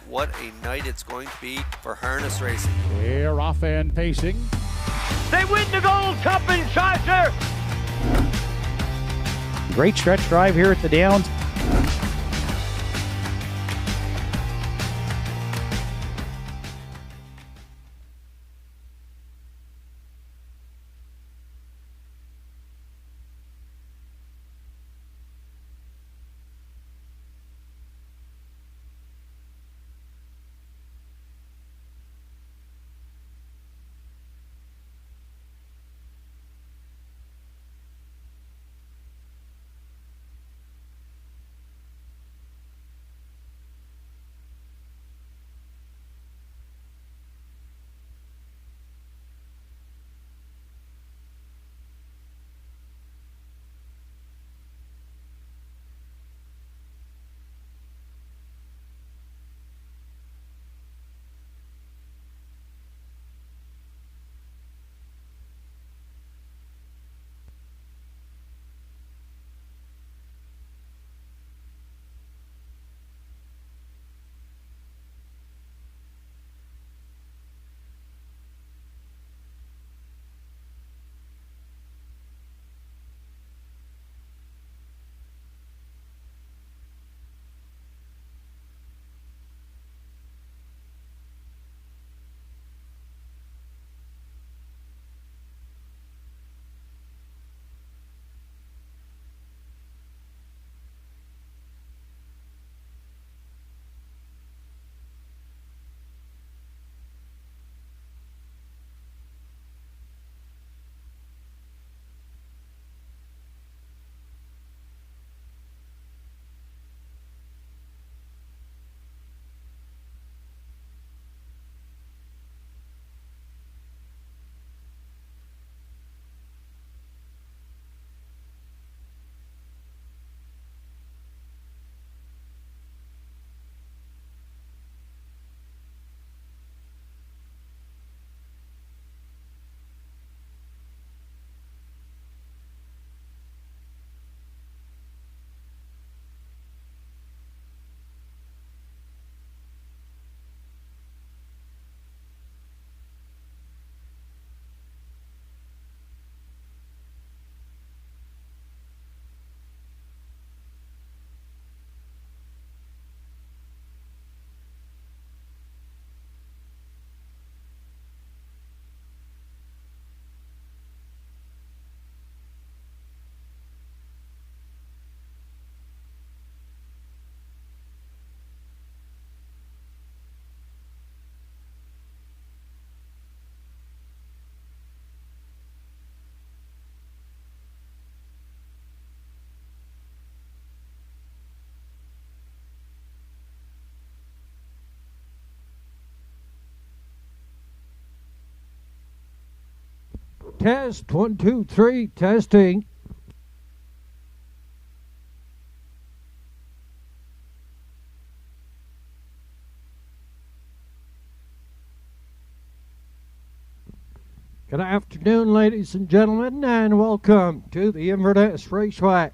what a night it's going to be for harness racing. They're off and pacing. They win the Gold Cup in Chaucer. Great stretch drive here at the Downs. Test, 1, 2, 3, testing. Good afternoon, ladies and gentlemen, and welcome to the Inverness Raceway.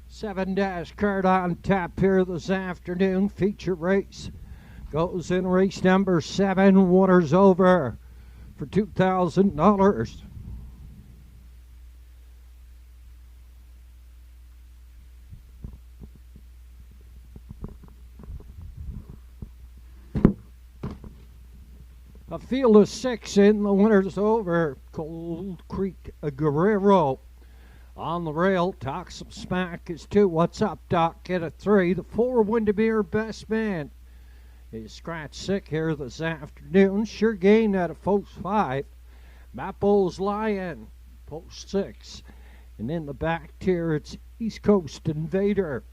7-dash card on tap here this afternoon. Feature race goes in race number 7. Water's over for $2,000. A field of 6 in, the winner's over. Cold Creek Guerrero on the rail. Talk Some Smack is 2. What's Up, Doc? Get a 3. The 4, Windermere Best Man is scratch sick here this afternoon. Sure Gain at a post 5. Mapple's Lion, post 6. And in the back tier, it's East Coast Invader.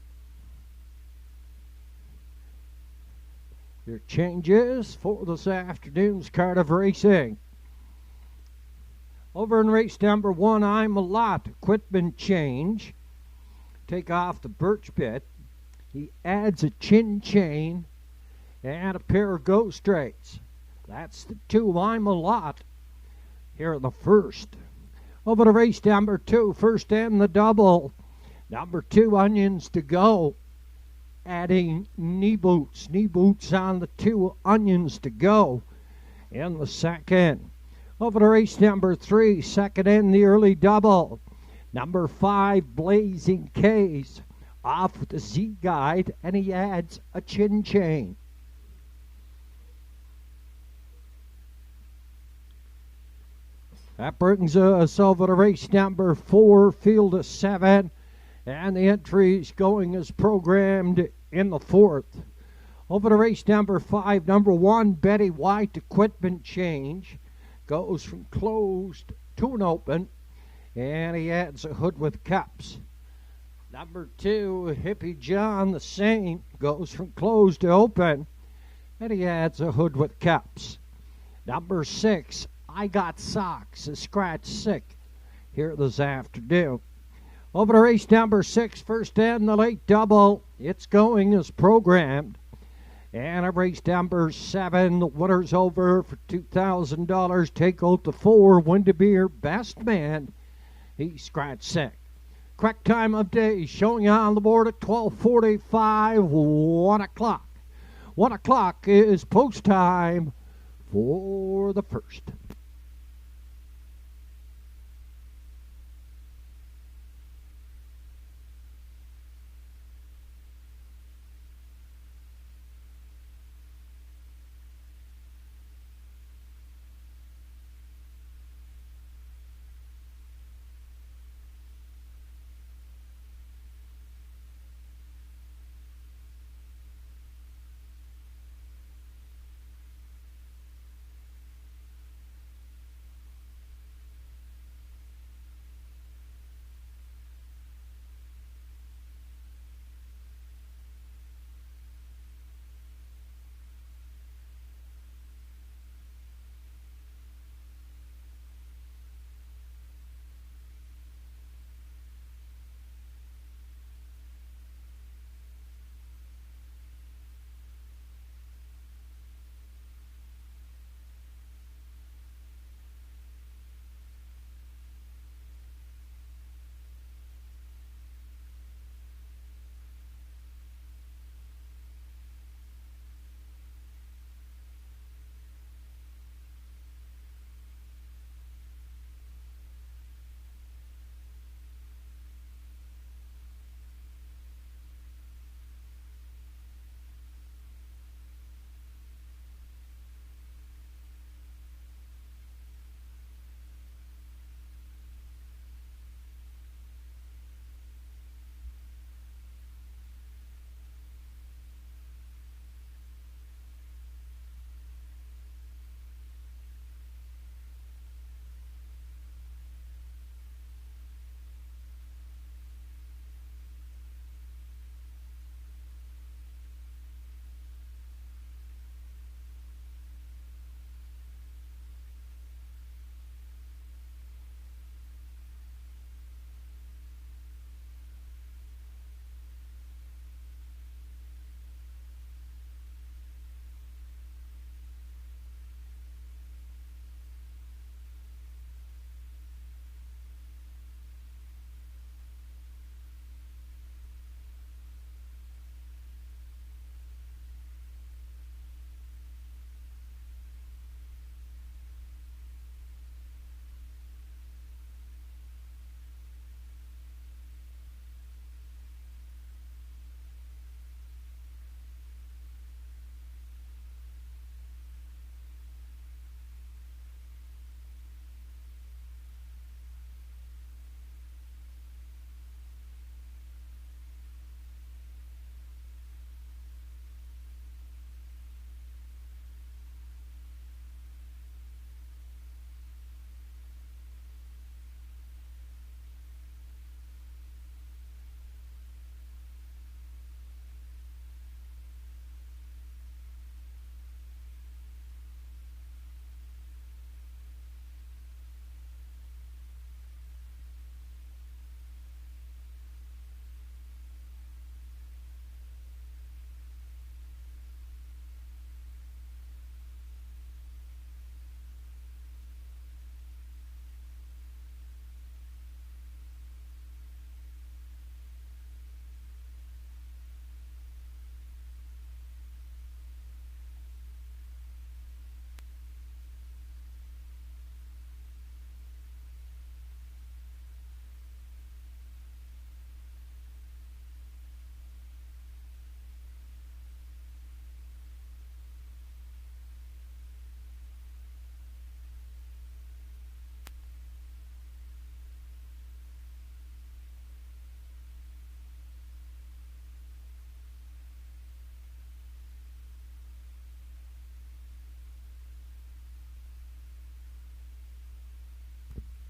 Your changes for this afternoon's card of racing. Over in race number 1, I'm a Lot. Equipment change. Take off the birch bit. He adds a chin chain and a pair of go straights. That's the 2, I'm a Lot here in the first. Over to race number 2, first and the double. Number 2, Onions to Go. adding knee boots. Knee boots on the 2 onions to go in the second. Over to race number 3, second in the early double. Number 5, Blazing K's off with the Z guide, and he adds a chin chain. That brings us over to race number 4, field of 7, and the entries going as programmed in the 4th. Over to race number 5, number 1, Betty White, equipment change, goes from closed to an open, and he adds a hood with cups. Number 2, Hippie John, the same, goes from closed to open, and he adds a hood with cups. Number 6, I Got Socks, is scratch sick here this afternoon. Over to race number 6, first in the late double. It's going as programmed. And at race number 7, the winner's over for $2,000. Take out the 4, Windermere Best Man. He's scratch sick. Correct time of day showing on the board at 12:45, 1 o'clock. 1 o'clock is post time for the first.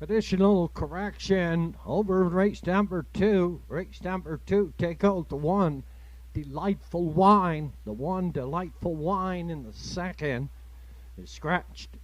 Additional correction over race number 2. Race number 2 take out the one delightful wine. The one delightful wine in the second is scratched.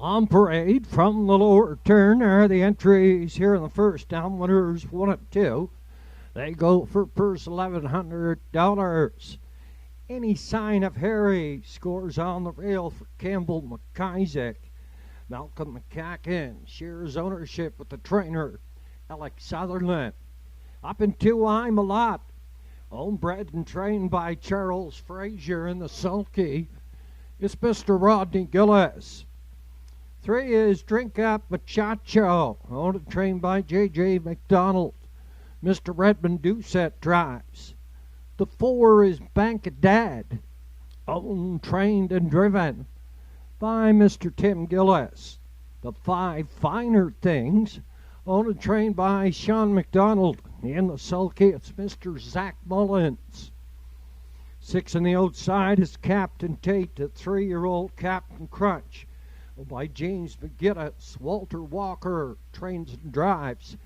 On parade from the lower turn are the entries here in the first. Down winners 1 and 2. They go for purse $1,100. Any Sign of Harry scores on the rail for Campbell McIsaac. Malcolm McCacken shares ownership with the trainer, Alex Sutherland. Up in 2, I'm a Lot. Owned, bred, and trained by Charles Frazier in the sulky. It's Mr. Rodney Gillis. 3 is Drink Up Muchacho, owned and trained by J.J. McDonald. Mr. Redmond Doucette drives. The 4 is Bank of Dad, owned, trained, and driven by Mr. Tim Gillis. The 5, Finer Things, owned and trained by Sean McDonald. In the sulky, it's Mr. Zach Mullins. 6 on the outside is Captain Tate, the 3-year-old Captain Crunch, by James McGinnis. Walter Walker trains and drives.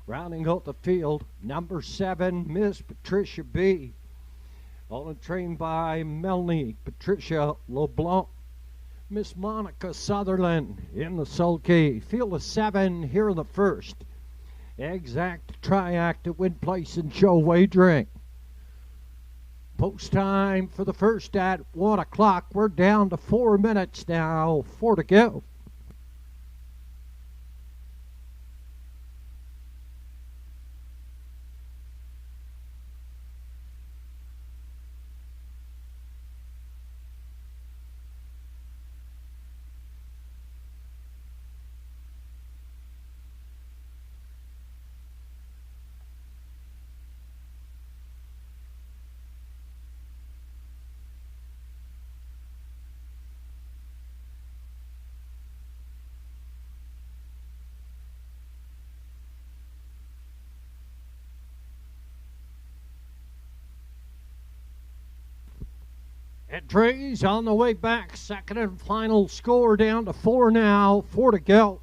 Rounding out the field, number 7, Miss Patricia B. Owned and trained by Melanie Patricia LeBlanc. Miss Monica Sutherland in the sulky. Field of 7 here in the first. Exact Triact to win place and show wagering. Post time for the first at 1 o'clock. We're down to 4 minutes now. 4 to go. Entries on the way back. Second and final score down to 4 now. 4 to go.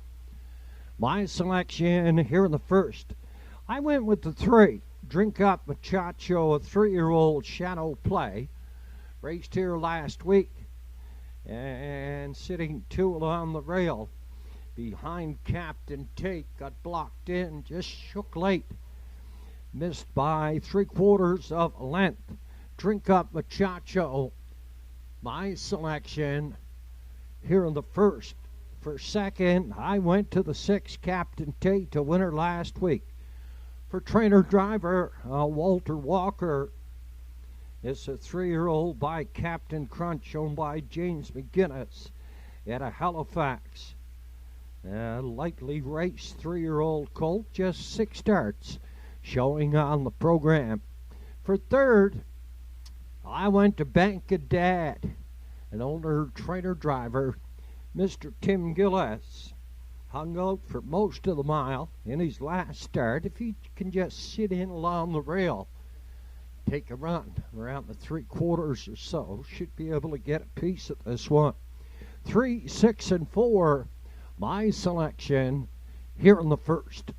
My selection here in the first. I went with the 3. Drink Up Muchacho, a 3-year-old Shadow Play. Raced here last week. And sitting 2 along the rail. Behind Captain Tate. Got blocked in. Just shook late. Missed by 3/4 of a length. Drink Up Muchacho. My selection here in the first. For second, I went to the 6, Captain Tate, a winner last week. For trainer-driver, Walter Walker. It's a 3-year-old by Captain Crunch, owned by James McGinnis at a Halifax. Lightly raced 3-year-old colt, just 6 starts showing on the program. For third, I went to Bank of Dad, an older trainer-driver, Mr. Tim Gillis. Hung out for most of the mile in his last start. If he can just sit in along the rail, take a run around the 3/4 or so, should be able to get a piece of this one. 3, 6, and 4, my selection here in the first.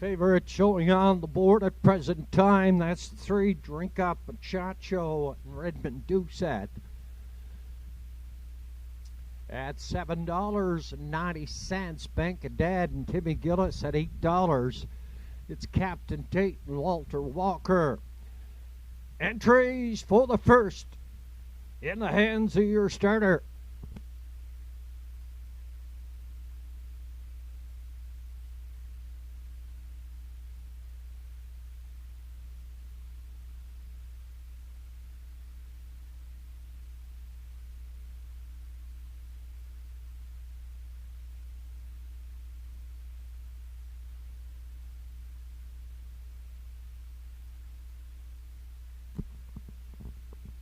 Favorite showing on the board at present time. That's the 3, Drink Up Muchacho and Redmond Doucette. At $7.90, Bank of Dad and Timmy Gillis at $8. It's Captain Tate and Walter Walker. Entries for the first in the hands of your starter.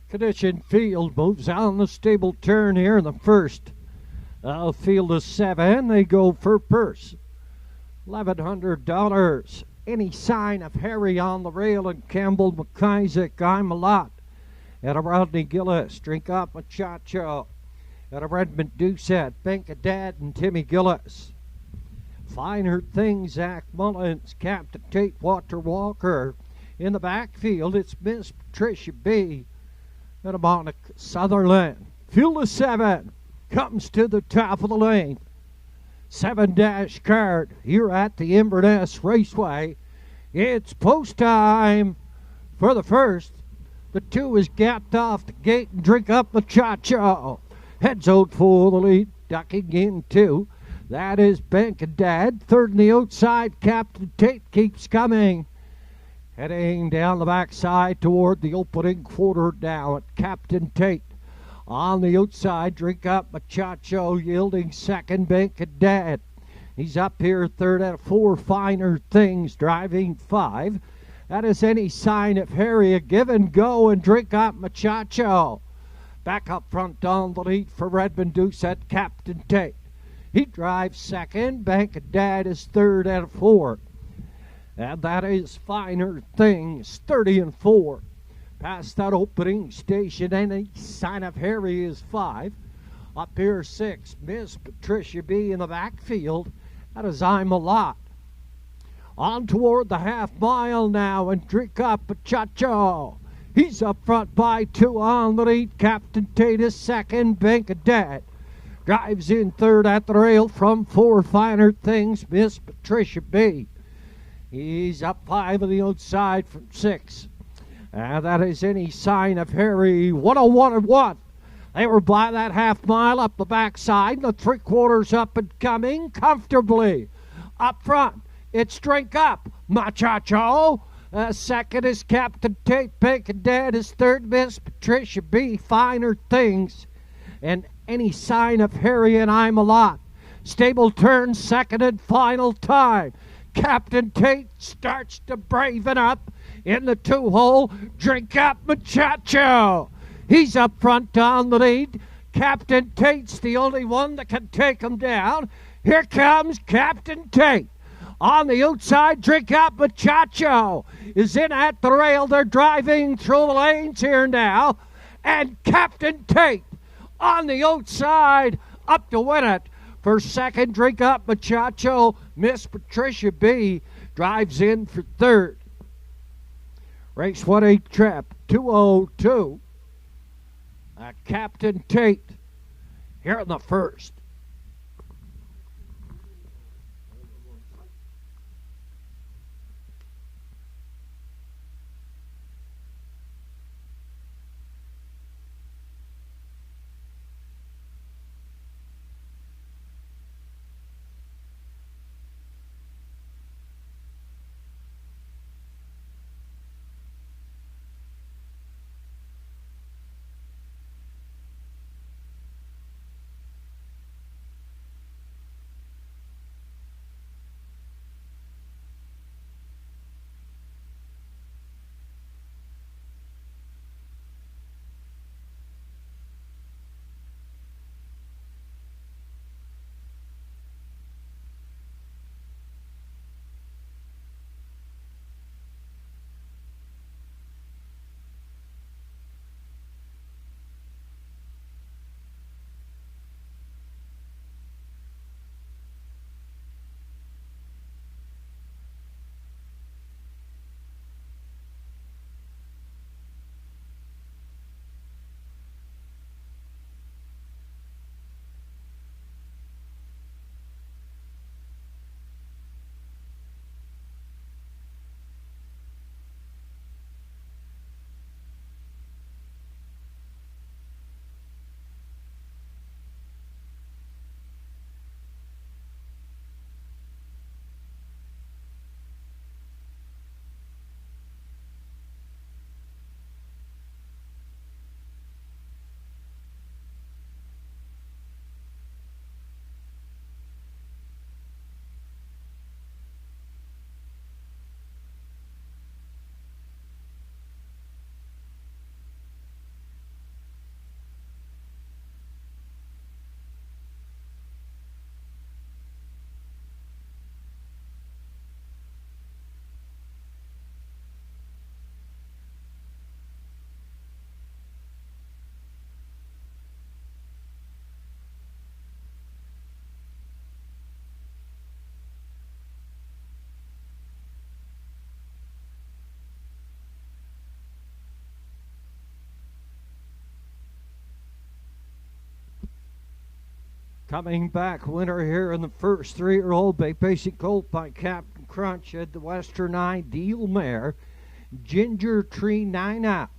Condition field moves on the stable turn here in the first. Field of 7, they go for purse. $1,100. Any sign of Harry on the rail and Campbell McIsaac, I'm a lot. At a Rodney Gillis, Drink Up Muchacho. At a Redmond Doucette, Bank of Dad and Timmy Gillis. Finer Things, Zach Mullins, Captain Tate, Walter Walker. In the backfield, it's Miss Patricia B. and a Monica Sutherland. Field of 7 comes to the top of the lane. 7-dash card here at the Inverness Raceway. It's post time for the first. The 2 is gapped off the gate and Drink Up Muchacho. Heads out for the lead, ducking in 2. That is Bank of Dad. 3rd on the outside, Captain Tate keeps coming. Heading down the backside toward the opening quarter now at Captain Tate. On the outside, Drink Up Muchacho yielding 2nd, Bank of Dad. He's up here 3rd at 4, Finer Things driving 5. That is Any Sign of Harry, a give and go, and Drink Up Muchacho. Back up front on the lead for Redmond Doucette, Captain Tate. He drives 2nd, Bank of Dad is 3rd at 4. And that is Finer Things, 30 and 4. Past that opening station, Any Sign of Harry is 5. Up here 6, Miss Patricia B in the backfield. That is I'm a Lot. On toward the half mile now and Drink Up Muchacho. He's up front by 2 on the lead. Captain Tate is 2nd, Bank of Dad. Drives in 3rd at the rail from 4, Finer Things, Miss Patricia B. He's up 5 on the outside from 6. And that is Any Sign of Harry. 101 and 1. They were by that half mile up the backside. The 3/4 up and coming comfortably. Up front, it's Drink Up Muchacho. 2nd is Captain Tate. Bank of Dad is 3rd. Miss Patricia B. Finer Things. And Any Sign of Harry and I'm a Lot. Stable turn, 2nd and final time. Captain Tate starts to braven up in the 2-hole. Drink Up Muchacho. He's up front on the lead. Captain Tate's the only one that can take him down. Here comes Captain Tate. On the outside, Drink Up Muchacho is in at the rail. They're driving through the lanes here now. And Captain Tate on the outside up to win it. For 2nd, Drink Up Muchacho. Miss Patricia B drives in for 3rd. Race 1-8 trip, 202. Captain Tate here in the first. Coming back winner here in the first 3-year-old by Basic Colt by Captain Crunch at the Western Ideal mare, Ginger Tree Nina.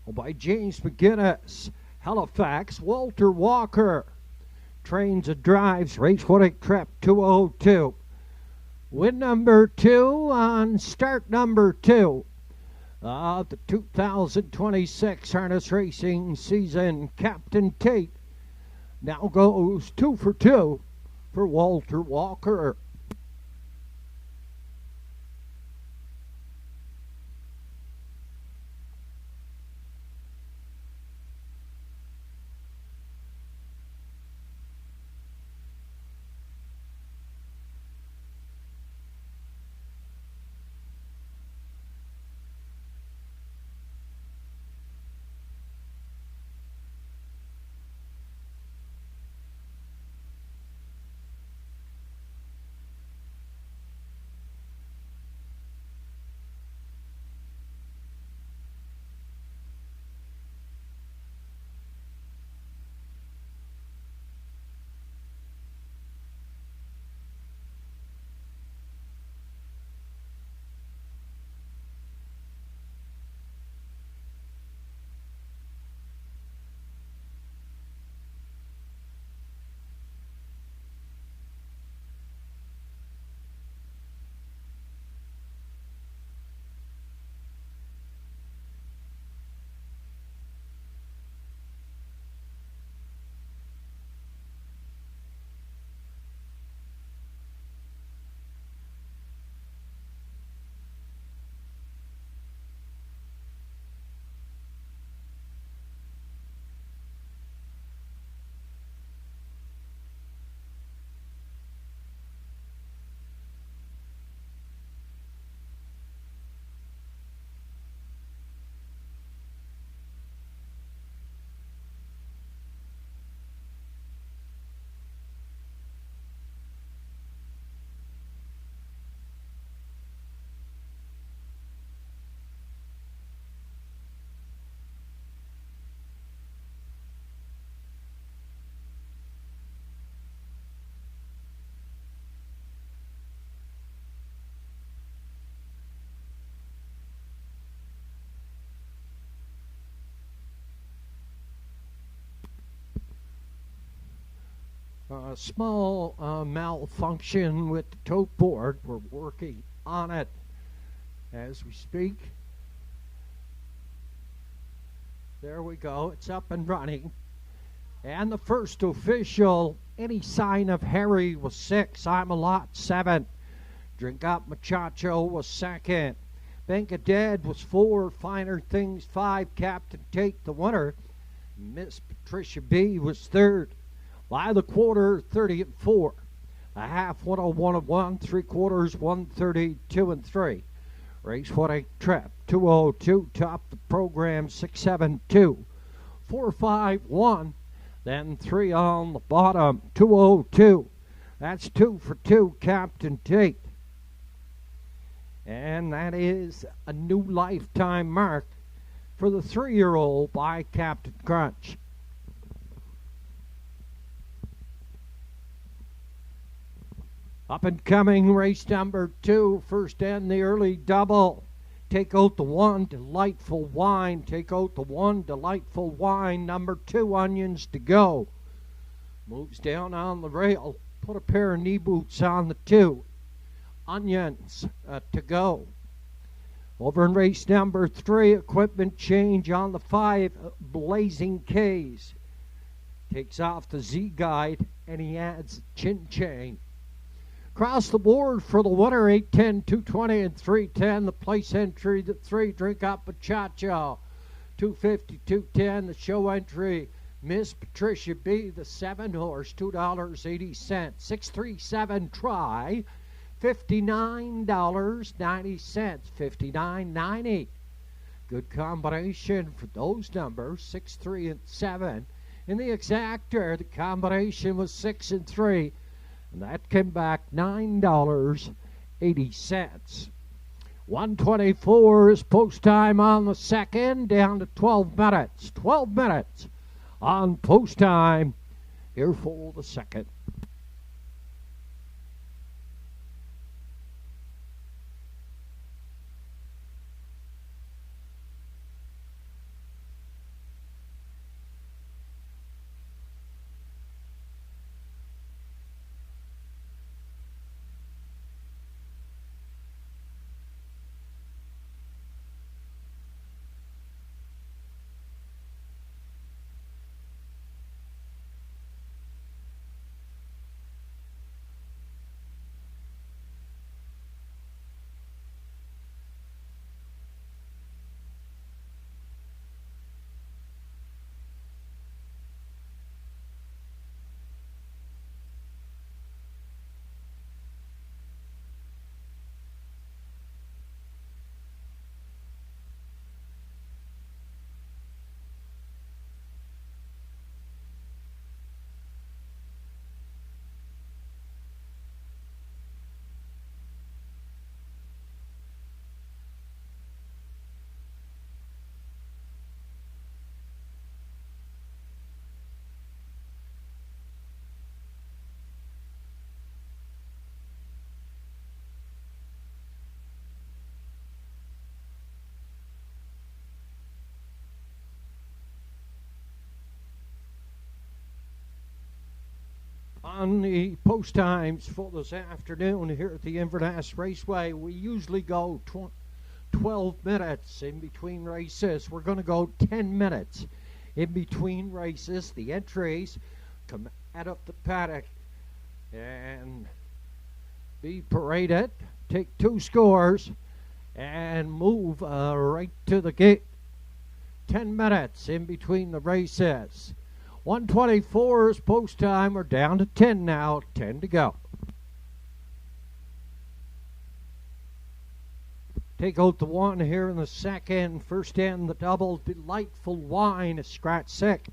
By James McGinnis, Halifax, Walter Walker. Trains and drives, Raceway Trap 202. Win number 2 on start number 2 of the 2026 harness racing season. Captain Tate now goes 2 for 2 for Walter Walker. A small malfunction with the tote board. We're working on it as we speak. There we go. It's up and running. And the first official, Any Sign of Harry, was 6. I'm a Lot 7. Drink Up Muchacho was 2nd. Bank of Dead was 4. Finer Things 5. Captain Take the winner. Miss Patricia B was 3rd. By the quarter, 30 and 4. A half, 101 and 1. 3/4, 132 and 3. Raceway Trap 202. Top the program 672. 451. Then 3 on the bottom 202. That's 2 for 2. Captain Tate. And that is a new lifetime mark for the 3-year-old by Captain Crunch. Up and coming race number 2, first and the early double. Take out the 1, Delightful Wine. Take out the 1, Delightful Wine. Number 2, Onions to go. Moves down on the rail. Put a pair of knee boots on the 2. Onions to go. Over in race number 3, equipment change on the 5, Blazing K's. Takes off the Z guide and he adds chin chain. Across the board for the winner, 810, 220, and 310. The place entry, the 3, Drink Up Muchacho. 250, 210. The show entry, Miss Patricia B. The 7 horse, $2.80. 637 try, $59.90. $59.90. Good combination for those numbers, 6, 3, and 7. In the exactor, the combination was 6 and 3. And that came back $9.80. 124 is post time on the 2nd, down to 12 minutes. 12 minutes on post time. here for the second. On the post times for this afternoon here at the Inverness Raceway, we usually go 12 minutes in between races. We're going to go 10 minutes in between races. The entries come out of the paddock and be paraded, take 2 scores, and move right to the gate. 10 minutes in between the races. 1:24 is post time. We're down to 10 now. 10 to go. Take out the 1 here in the second. First in the double. Delightful Wine is scratch sick.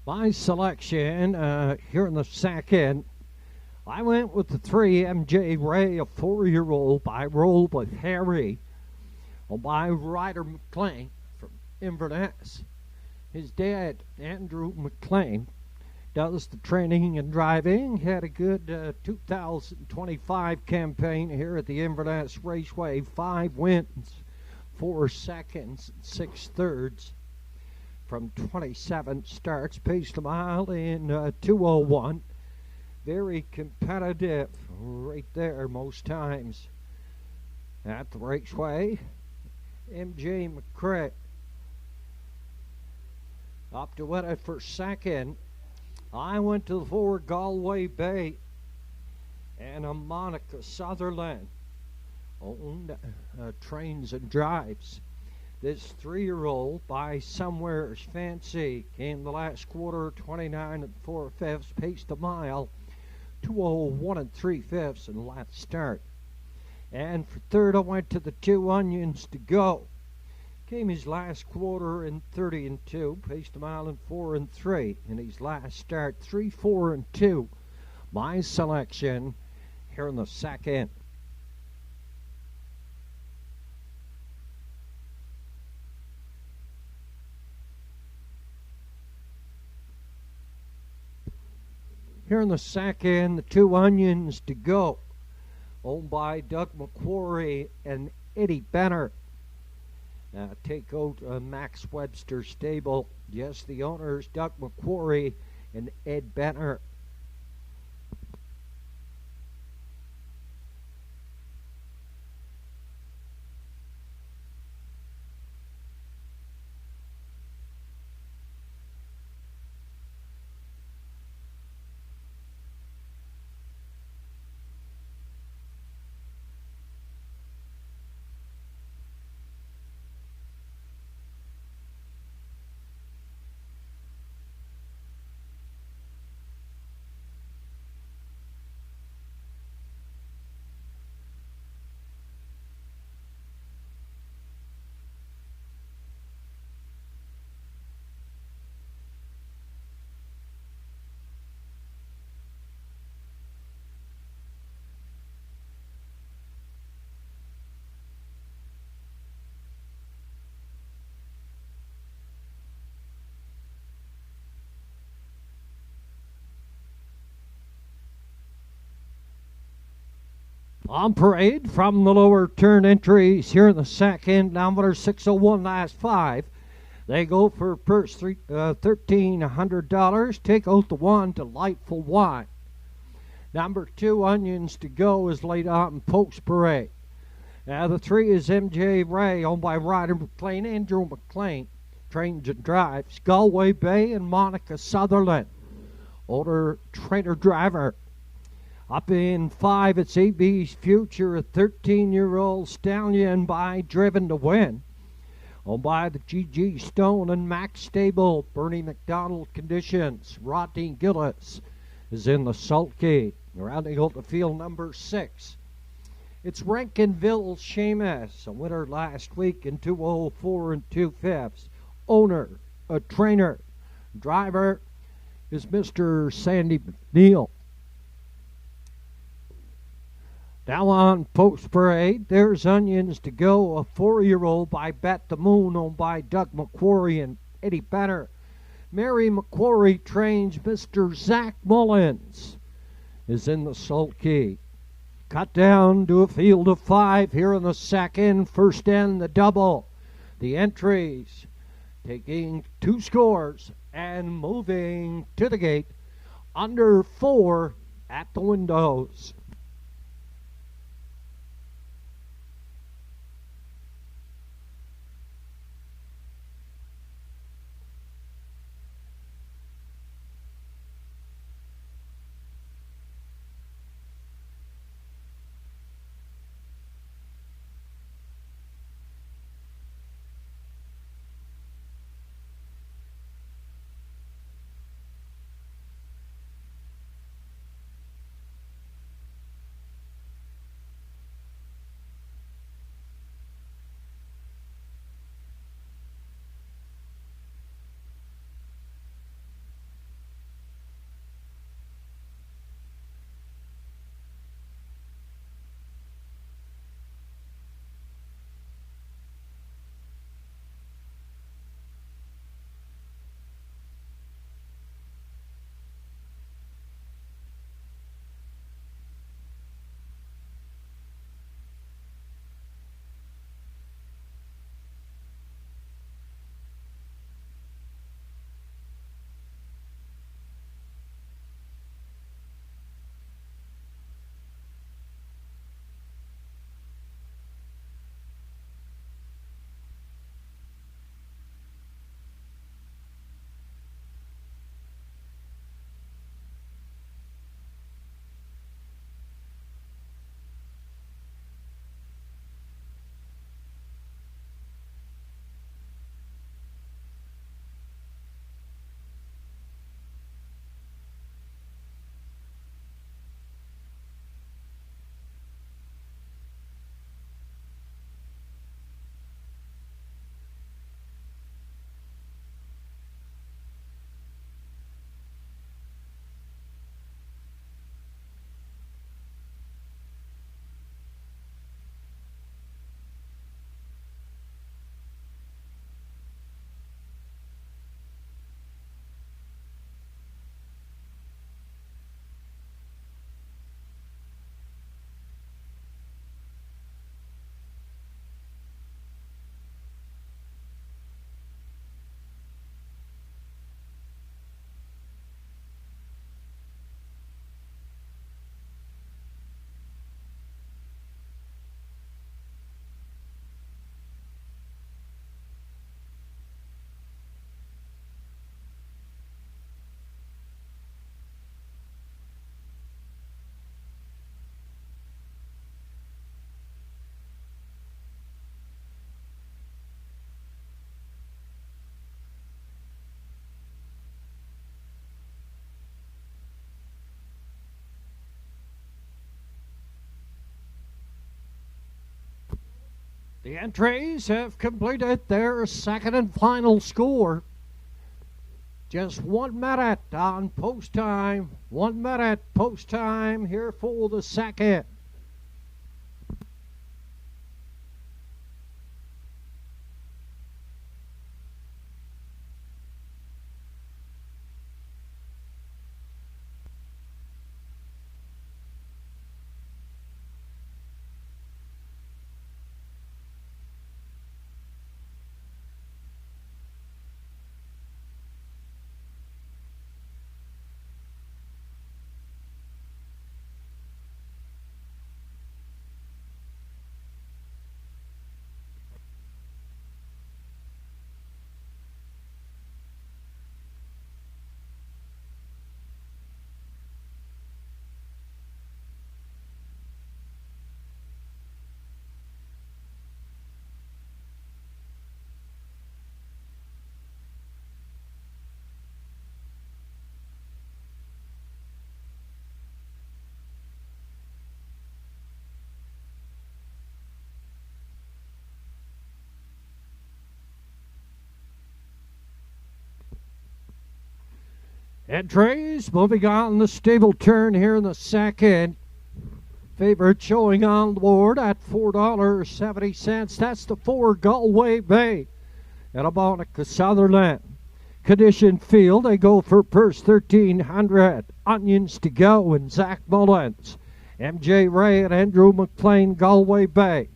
My selection here in the second, I went with the 3 MJ Ray, a 4-year-old. I rolled with Harry by Ryder McLean from Inverness. His dad, Andrew McLean, does the training and driving. Had a good 2025 campaign here at the Inverness Raceway. 5 wins, 4 seconds, and 6 thirds. From 27 starts, paced a mile in 2:01. Very competitive right there most times at the Raceway. MJ McCray up to win it for second. I went to the 4 Galway Bay and a Monica Sutherland owned trains and drives. This 3-year-old by Somewhere's Fancy came the last quarter, 29 4/5, paced a mile, 2:01 3/5 in the last start. And for third, I went to the 2 Onions to Go. Came his last quarter in 30 and 2, paced a mile in 4 and 3. In his last start, 3, 4 and 2. My selection here in the second. Here in the second, the 2 Onions to Go, owned by Doug McQuarrie and Eddie Benner. Take out Max Webster stable. Yes, the owners, Doug McQuarrie and Ed Benner. On parade from the lower turn entries here in the second, number 601 last 5. They go for purse $1,300. Take out the 1, Delightful Wine. Number 2 Onions to Go is laid out in post parade. The 3 is MJ Ray, owned by Ryder McLean, Andrew McLean. Trains and drives Galway Bay and Monica Sutherland. Older trainer driver. Up in 5, it's AB's Future, a 13-year-old stallion by Driven to Win. Owned by the G.G. Stone and Max Stable. Bernie McDonald Conditions. Rodney Gillis is in the sulky. Rounding out the field, number 6. It's Rankinville Seamus, a winner last week in 204 and 2/5. Owner, a trainer. Driver is Mr. Sandy McNeil. Now on post parade, there's Onions to Go, a 4-year-old by Bet the Moon, owned by Doug McQuarrie and Eddie Benner. Mary McQuarrie trains Mr. Zach Mullins, is in the sulky. Cut down to a field of 5 here in the second. First end, the double. The entries taking 2 scores and moving to the gate. Under 4 at the windows. The entries have completed their second and final score. Just 1 minute on post time. 1 minute post time here for the second. Entries moving on the stable turn here in the second. Favorite showing on the board at $4.70. That's the 4 Galway Bay at Abonica Sutherland. Condition field, they go for purse 1,300. Onions to go and Zach Mullins. MJ Ray and Andrew McLean, Galway Bay.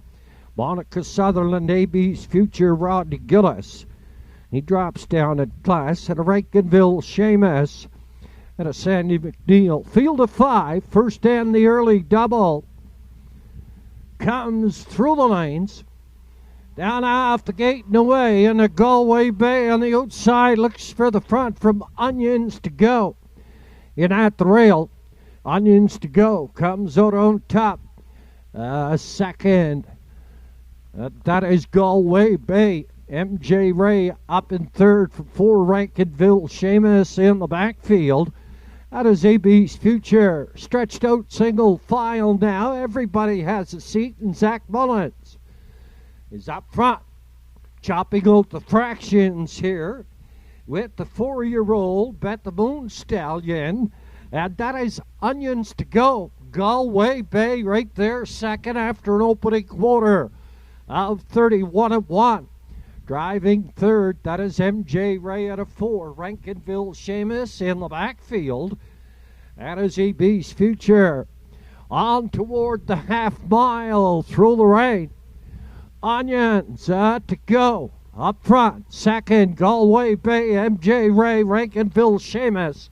Monica Sutherland, AB's Future, Rodney Gillis. He drops down in class at a Rankinville Seamus and a Sandy McNeil. Field of 5, first and the early double. Comes through the lanes. Down off the gate and away, and a Galway Bay on the outside looks for the front from Onions to go. In at the rail, Onions to go comes out on top. Second, that is Galway Bay. MJ Ray up in third for 4 Rankinville Seamus in the backfield. That is AB's Future. Stretched out single file now. Everybody has a seat, and Zach Mullins is up front, chopping out the fractions here with the 4-year-old Bet the Moon Stallion. And that is Onions to go. Galway Bay right there, second after an opening quarter of 31-1. Driving third, that is MJ Ray at a 4. Rankinville Seamus in the backfield. That is AB's Future. On toward the half mile through the rain. Onions to go. Up front, second, Galway Bay, MJ Ray, Rankinville Seamus.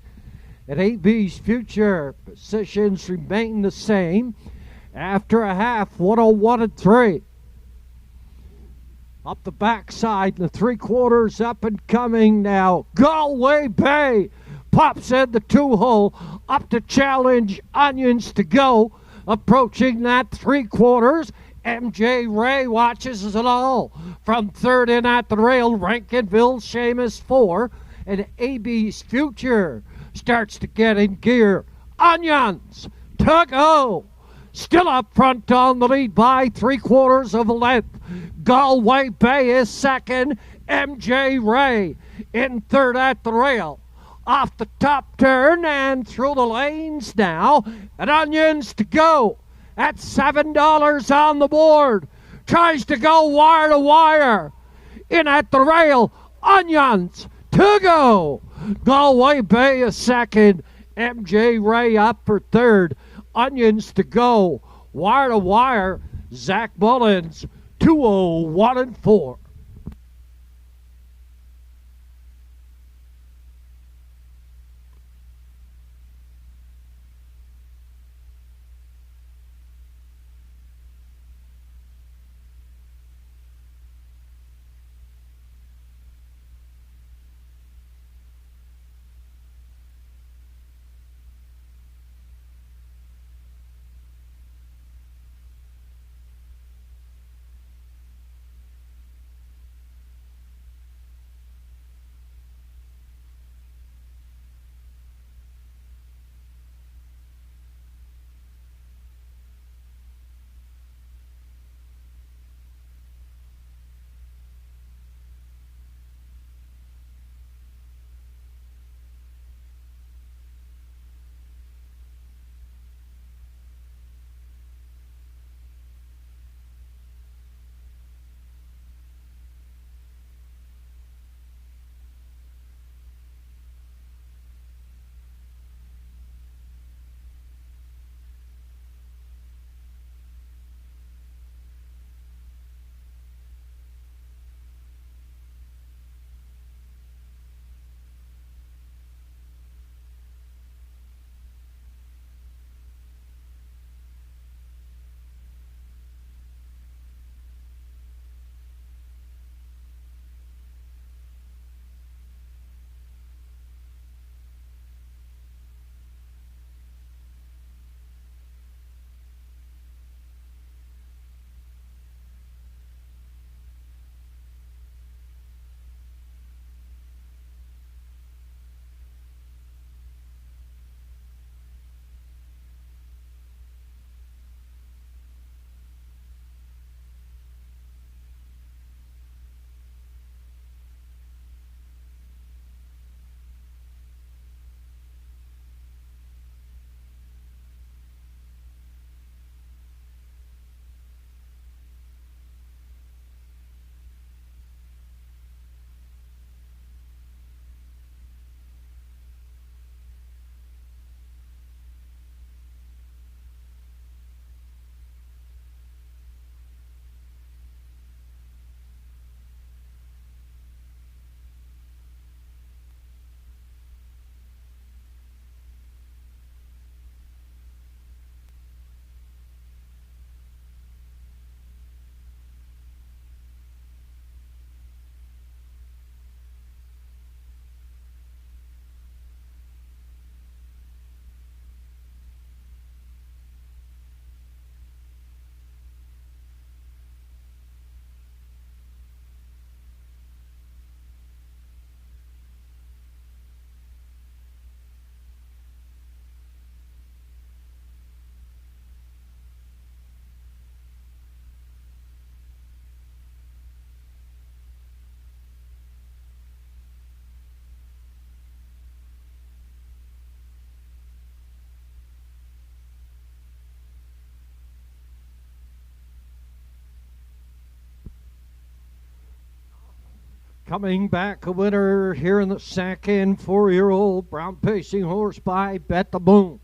At AB's Future, positions remain the same. After a half, 101-3. Up the backside, the 3/4 up and coming now. Galway Bay pops in the 2-hole. Up to challenge, Onions to go. Approaching that 3/4. MJ Ray watches it all. From third in at the rail, Rankinville Seamus 4. And AB's Future starts to get in gear. Onions to go. Still up front on the lead by 3/4 of a length. Galway Bay is second. MJ Ray in third at the rail. Off the top turn and through the lanes now. And Onions to go. At $7 on the board. Tries to go wire to wire. In at the rail. Onions to go. Galway Bay is second. MJ Ray up for third. Onions to go. Wire to wire. Zach Mullins, 201-4. Coming back a winner here in the second, 4-year-old brown pacing horse by Bet the Moon.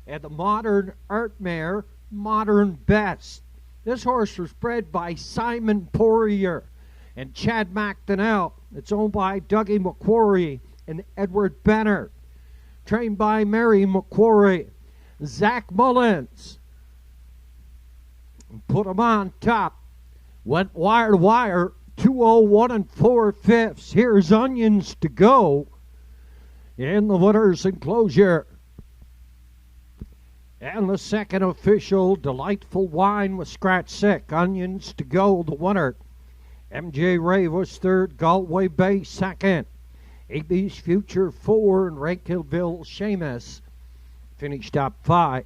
And the Modern Art Mare, Modern Best. This horse was bred by Simon Poirier and Chad McDonnell. It's owned by Dougie McQuarrie and Edward Bennett. Trained by Mary McQuarrie. Zach Mullins put him on top. Went wire to wire. 201 4/5. Here's Onions to Go in the winner's enclosure. And the second official, Delightful Wine with Scratch Sick. Onions to Go, the winner. MJ Ray was third, Galway Bay second. AB's Future 4 and Rankillville Seamus finished up 5.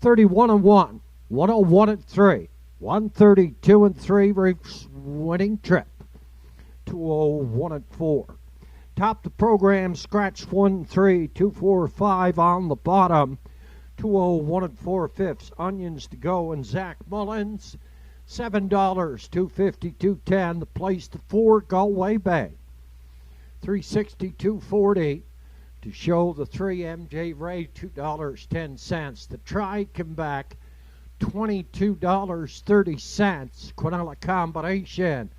31-1, 101-3, 132-3, race winning trip. 201-4. Top the program, Scratch 1-3, 245 on the bottom. 201 4/5. Onions to Go and Zach Mullins. $7, 250, 210. The place to 4, Galway Bay. 360, 240 to show the 3, MJ Ray, $2.10. The try come back $22.30. Quinella combination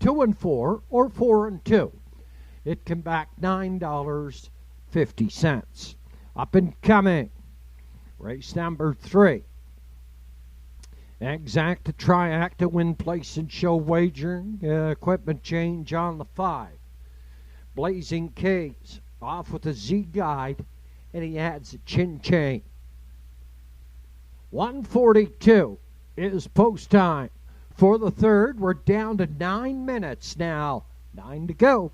2 and 4 or 4 and 2. It came back $9.50. Up and coming, race number 3. Exacta Triacta win place and show wagering. Equipment change on the 5. Blazing Caves off with a Z guide, and he adds a chin chain. 1:42 is post time for the third. We're down to 9 minutes now. 9 to go.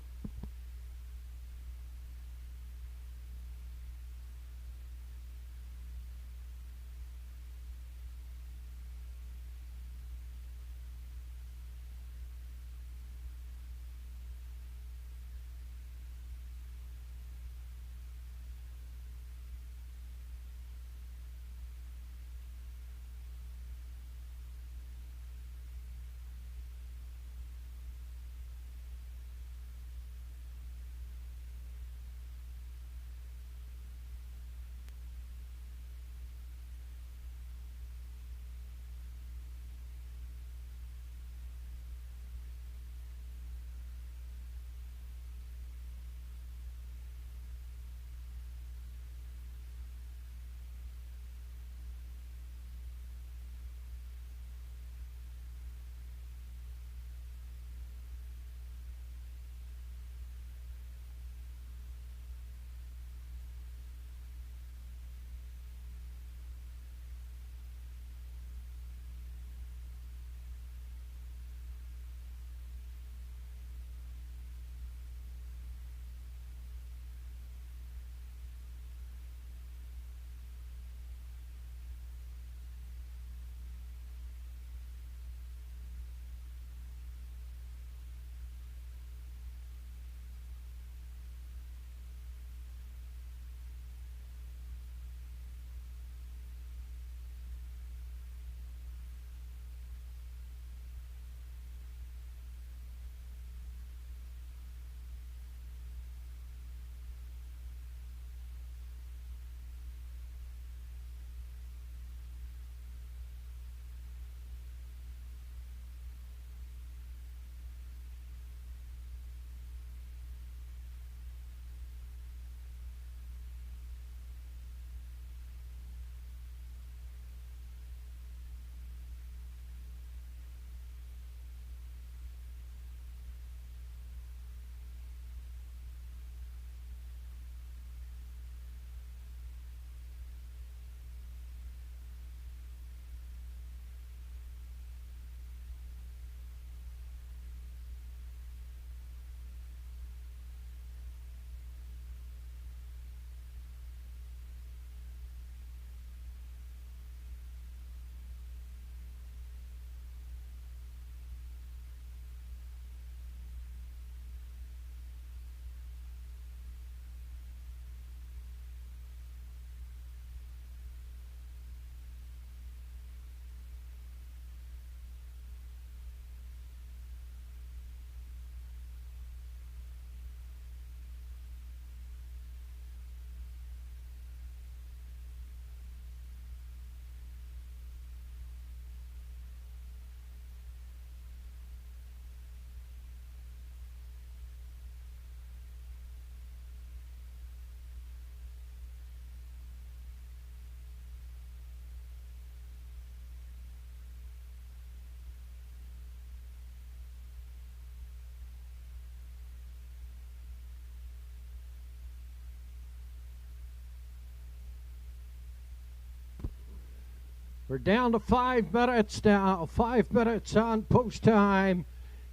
We're down to 5 minutes now. 5 minutes on post time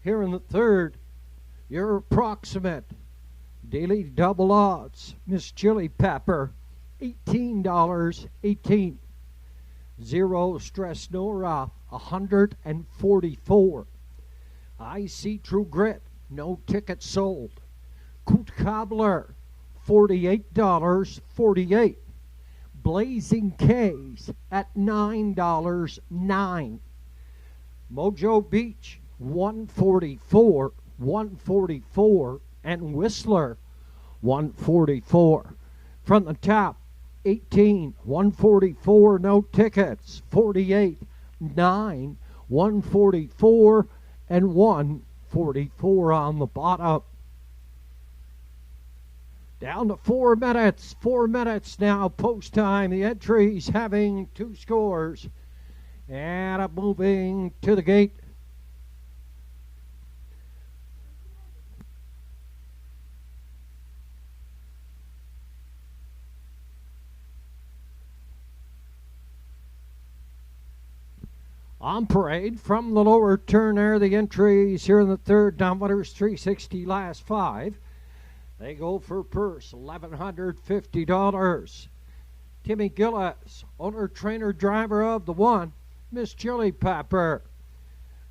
here in the third. Your approximate daily double odds. Miss Chili Pepper, $18.18. Zero Stress Nora, $144. I See True Grit, no ticket sold. Coot Cobbler, $48.48. Blazing K's at $9.09. Mojo Beach, $144, and Whistler, $144. From the top, 18, $144, no tickets. 48, 9, $144, and $144 on the bottom. Down to 4 minutes. 4 minutes now, post time. The entries having 2 scores. And I'm moving to the gate. On parade from the lower turn there, the entries here in the third, Dominators 360 last 5. They go for purse, $1,150. Timmy Gillis, owner, trainer, driver of the 1, Miss Chili Pepper.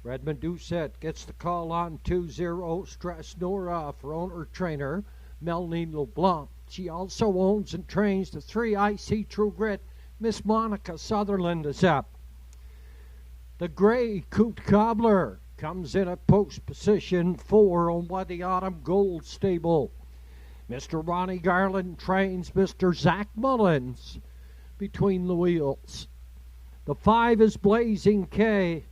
Redmond Doucette gets the call on 2-0. Stress Nora for owner, trainer, Melanie LeBlanc. She also owns and trains the 3 I See True Grit. Miss Monica Sutherland is up. The gray Coot Cobbler comes in at post position 4 owned by the Autumn Gold Stable. Mr. Ronnie Garland trains Mr. Zach Mullins between the wheels. The 5 is Blazing K,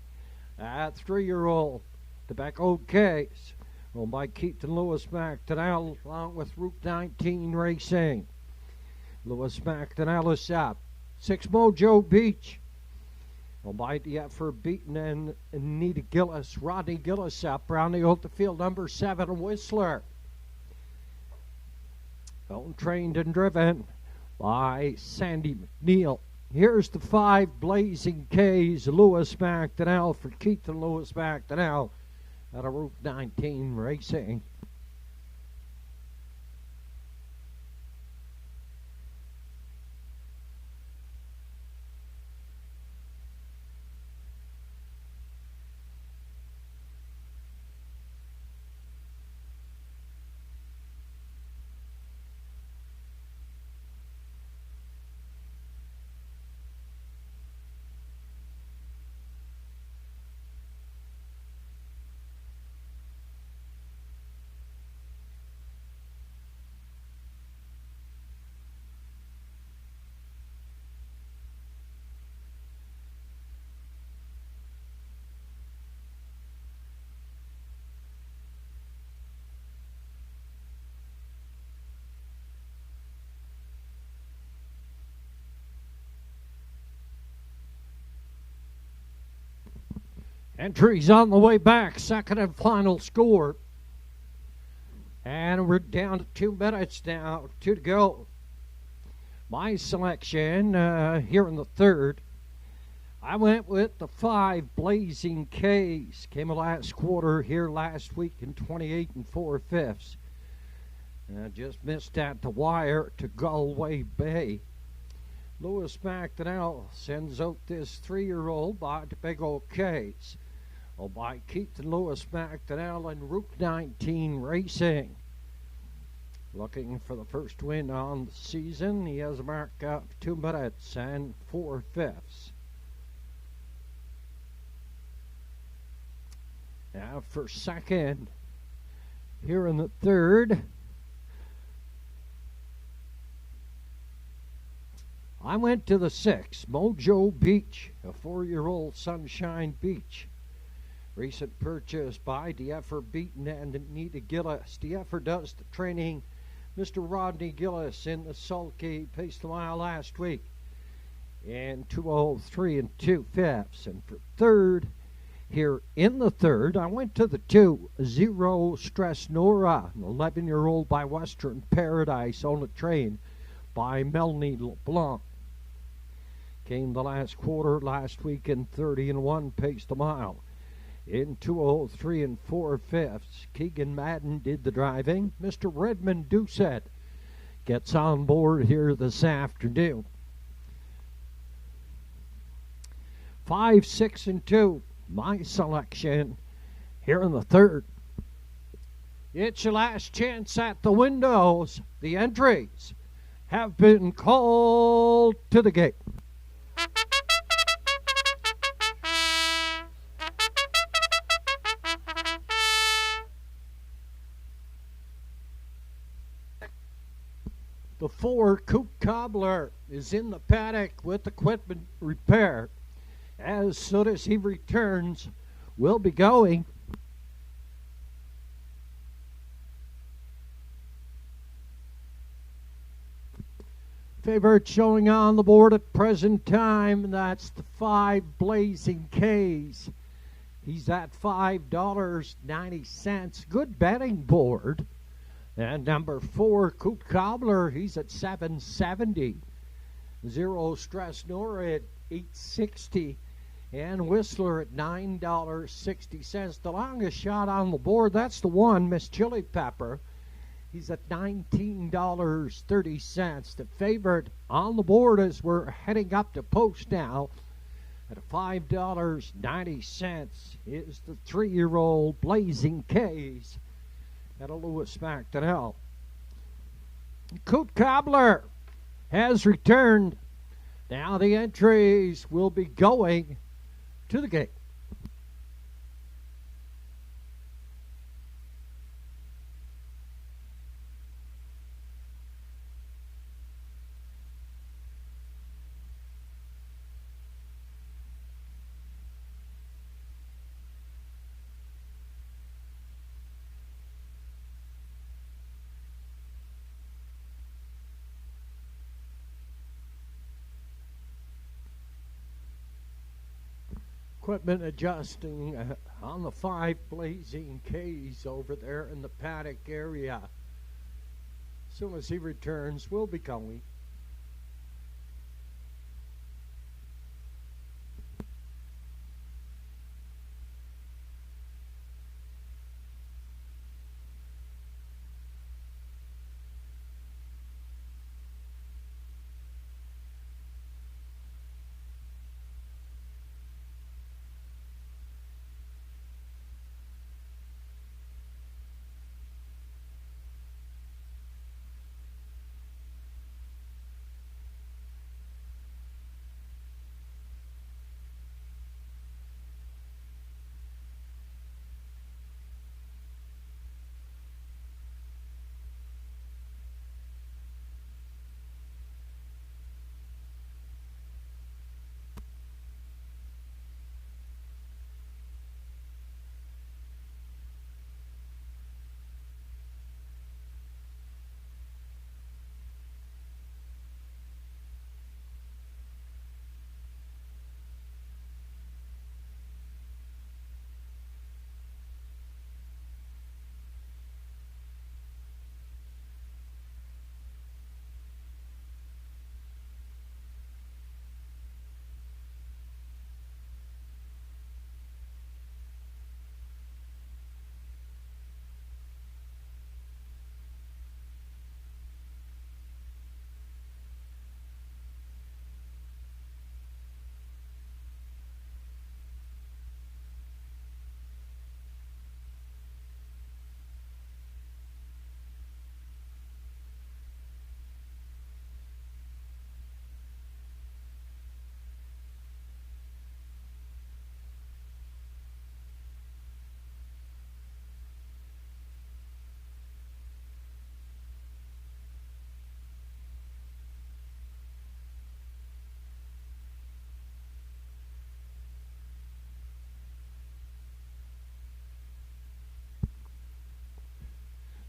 a 3-year-old. Tobacco Case, owned by Keith and Lewis McDonnell, along with Route 19 Racing. Lewis McDonnell is up. 6 Mojo Beach, owned by DF Beaton and Anita Gillis. Rodney Gillis up. Around the old field, number 7, Whistler. Owned, trained, and driven by Sandy McNeil. Here's the 5 Blazing K's, Lewis McDonnell for Keith and Lewis McDonnell out of Route 19 Racing. Entries on the way back, second and final score. And we're down to 2 minutes now, 2 to go. My selection here in the third, I went with the 5 Blazing K's. Came a last quarter here last week in 28 4/5. Just missed at the wire to Galway Bay. Lewis McDonnell sends out this 3-year-old by Tobacco Case. By Keith and Lewis McDonnell and Route 19 Racing. Looking for the first win on the season. He has a mark of 2 minutes and 4/5. Now for second, here in the third, I went to the 6, Mojo Beach, a 4-year-old Sunshine Beach. Recent purchase by DF Beaton and Anita Gillis. DF does the training. Mr. Rodney Gillis in the sulky paced the mile last week in 2:03 2/5. And for third, here in the third, I went to the 2, Zero Stress Nora, an 11-year-old by Western Paradise on a train by Melanie LeBlanc. Came the last quarter last week in 30-1, paced a mile. In 2:03 4/5, Keegan Madden did the driving. Mr. Redmond Doucette gets on board here this afternoon. 5, 6, and 2, my selection here in the third. It's your last chance at the windows. The entries have been called to the gate. The 4 Coop Cobbler is in the paddock with equipment repair. As soon as he returns, we'll be going. Favorite showing on the board at present time, that's the 5 Blazing K's. He's at $5.90. Good betting board. And number 4, Coop Cobbler, he's at $7.70. Zero Stress Nora at $8.60. And Whistler at $9.60. The longest shot on the board, that's the one, Miss Chili Pepper. He's at $19.30. The favorite on the board as we're heading up to post now at $5.90 is the 3-year-old Blazing K's at a Lewis McDonnell. Coot Cobbler has returned. Now the entries will be going to the gate. Equipment adjusting on the 5 Blazing K's over there in the paddock area. As soon as he returns, we'll be going.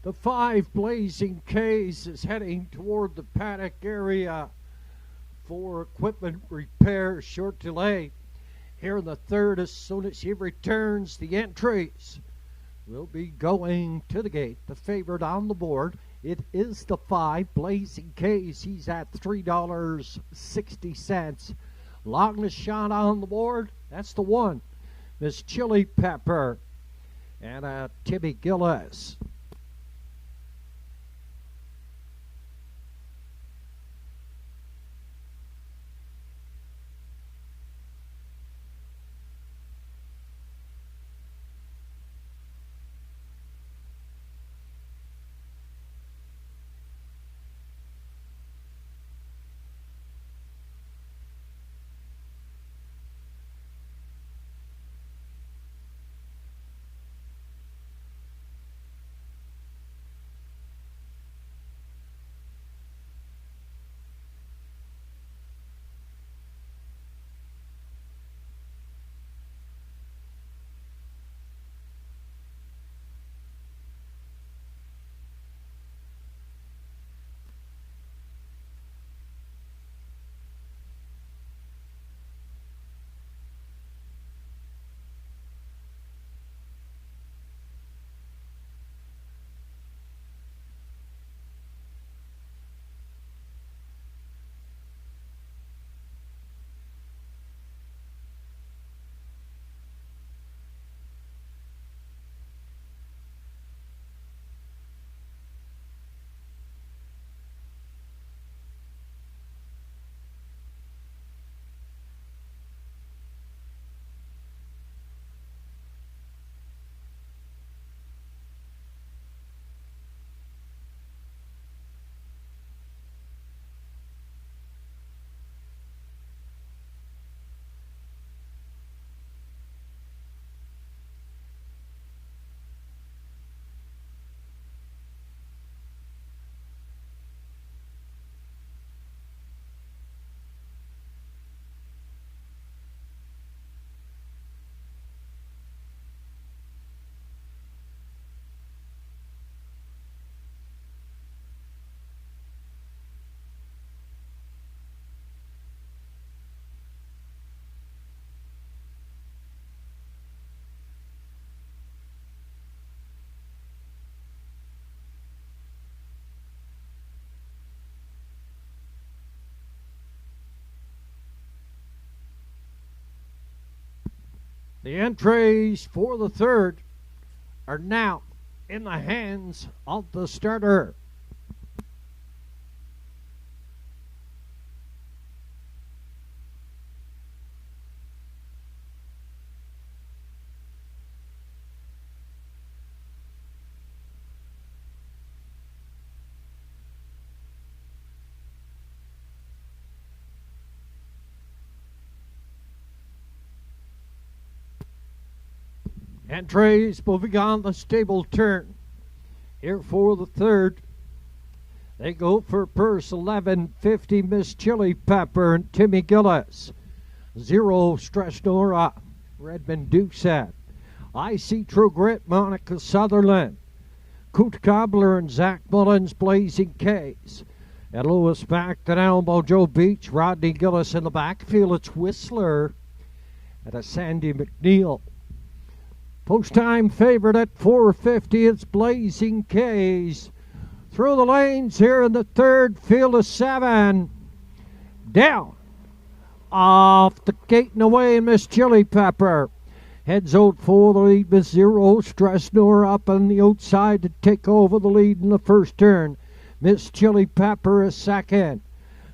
The 5 Blazing K's is heading toward the paddock area for equipment repair. Short delay here in the third. As soon as he returns, the entries will be going to the gate. The favorite on the board, it is the 5 Blazing K's. He's at $3.60. Longest shot on the board, that's the one. Miss Chili Pepper and Timmy Gillis. The entries for the third are now in the hands of the starter. Entries moving on the stable turn. Here for the third. They go for purse 1150, Miss Chili Pepper and Timmy Gillis. 0 Stress Nora, Redmond Doucette. I See True Grit, Monica Sutherland. Coot Cobbler and Zach Mullins, Blazing K's. And Lewis back to Elmo, Joe Beach, Rodney Gillis in the backfield. It's Whistler and a Sandy McNeil. Post-time favorite at 450, it's Blazing K's. Through the lanes here in the third, field of 7. Down. Off the gate and away, and Miss Chili Pepper. Heads out for the lead with 0 Stress Nor up on the outside to take over the lead in the first turn. Miss Chili Pepper is second.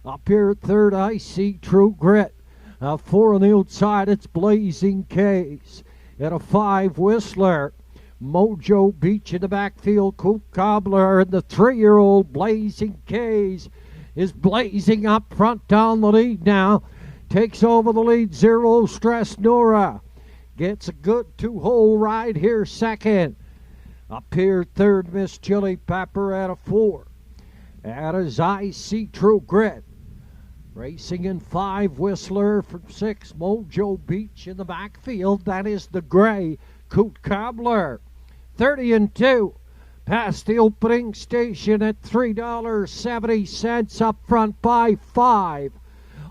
Up here at third, I See True Grit. 4 on the outside, it's Blazing K's. At a 5, Whistler. Mojo Beach in the backfield. Coop Cobbler and the 3-year-old Blazing K's is blazing up front down the lead now. Takes over the lead. 0 Stress Nora. Gets a good 2-hole ride here second. Up here third, Miss Chili Pepper at a 4. That is I See True Grit. Racing in 5, Whistler from 6, Mojo Beach in the backfield. That is the gray, Coot Cobbler. 30 and 2, past the opening station at $3.70 up front by 5.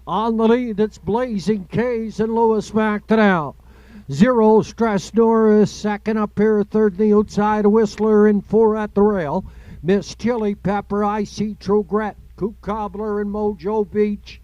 On the lead, it's Blazing K's and Lewis McDonnell. 0 Stress Norris second up here, third on the outside, Whistler in 4 at the rail. Miss Chili Pepper, I See True Grit, Coop Cobbler and Mojo Beach.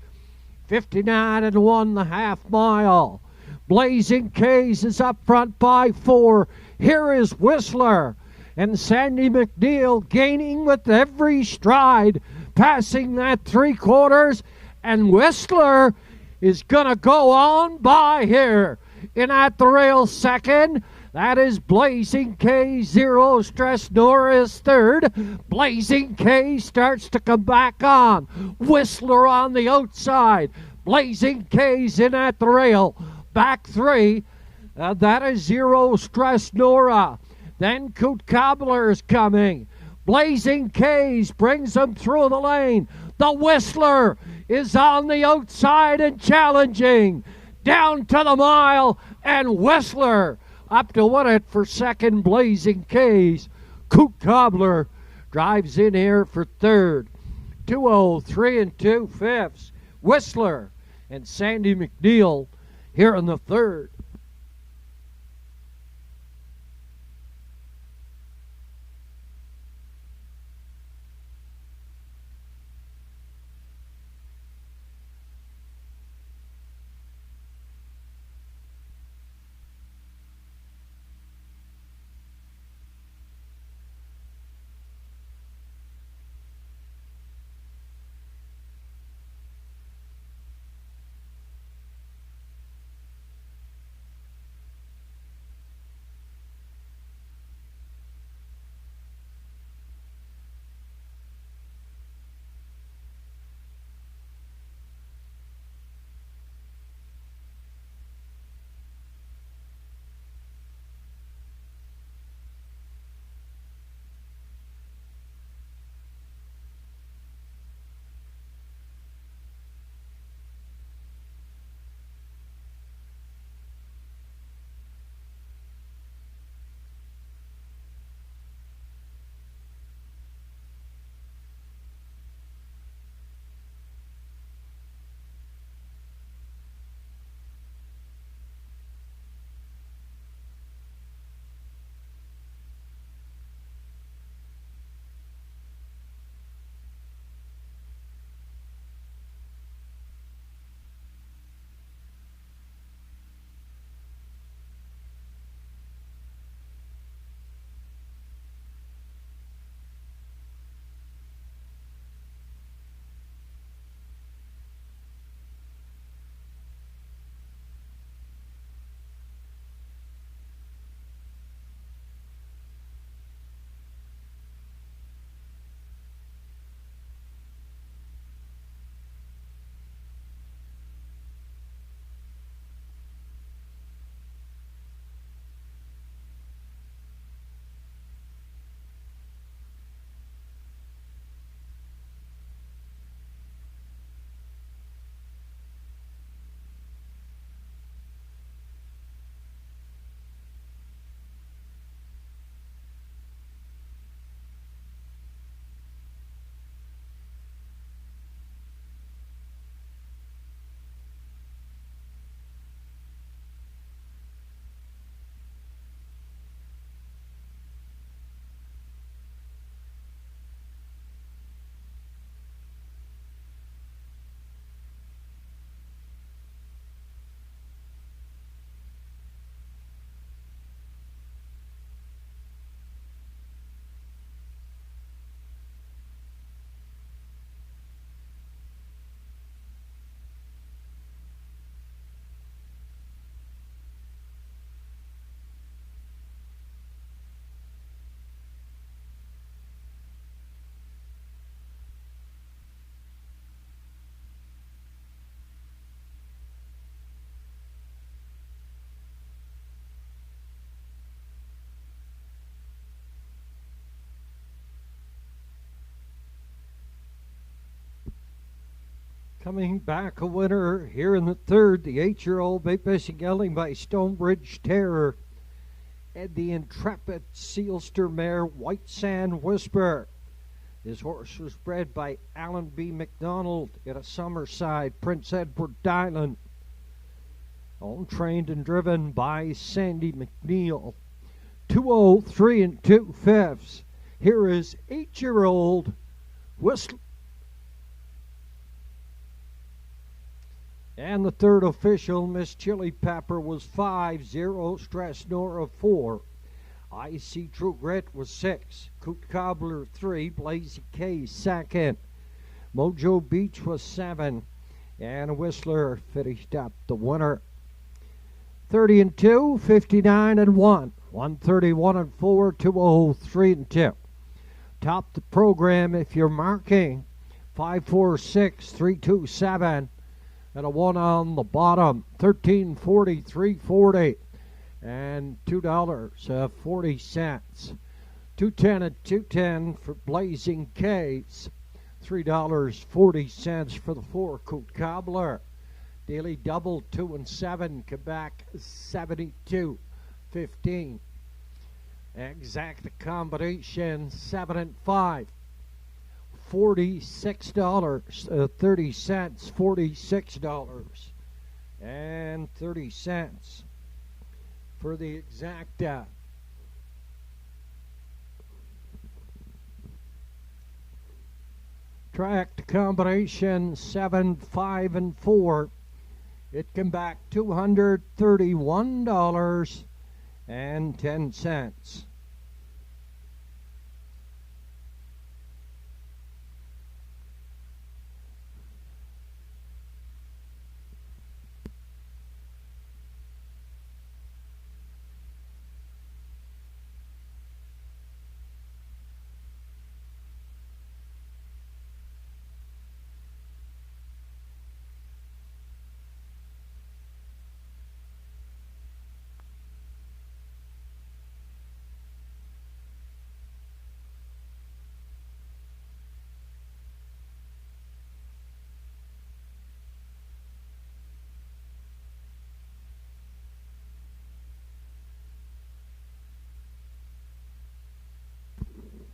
59 and 1.5 mile. Blazing K's is up front by 4. Here is Whistler. And Sandy McNeil gaining with every stride, passing that 3/4. And Whistler is going to go on by here. In at the rail second, that is Blazing K. Zero Stress Norris third. Blazing K starts to come back on. Whistler on the outside. Blazing K's in at the rail. Back 3. That is Zero Stress Nora. Then Coot Cobbler's coming. Blazing K's brings them through the lane. The Whistler is on the outside and challenging. Down to the mile, and Whistler up to win it for second. Blazing K's. Coot Cobbler drives in here for third. 2:03 and 2/5. Whistler and Sandy McNeil here in the third. Coming back a winner here in the third, the 8-year-old Big Missy Gelding by Stonebridge Terror, and the intrepid Sealster mare White Sand Whisper. This horse was bred by Alan B. McDonald at a Summerside, Prince Edward Island. Owned, trained, and driven by Sandy McNeil. 2:03 and 2/5. Here is 8-year-old Whistler. And the third official, Miss Chili Pepper, was 5. Zero Stress Nora 4. Icy True Grit was 6. Coot Cobbler 3. Blazy K second. Mojo Beach was 7. And Whistler finished up the winner. 30 and 2, 59 and 1, 131 and 4, 203 and 2. Top the program if you're marking 546, 327, and a 1 on the bottom, 1340, 340, and $2.40. 210 and 210 for Blazing K's, $3.40 for the 4 Coot Cobbler. Daily double 2 and 7, Quebec 72-15. Exact combination 7 and 5, $46.30, $46.30 for the exacta. Tracked combination 7, 5, and 4. It came back $231.10.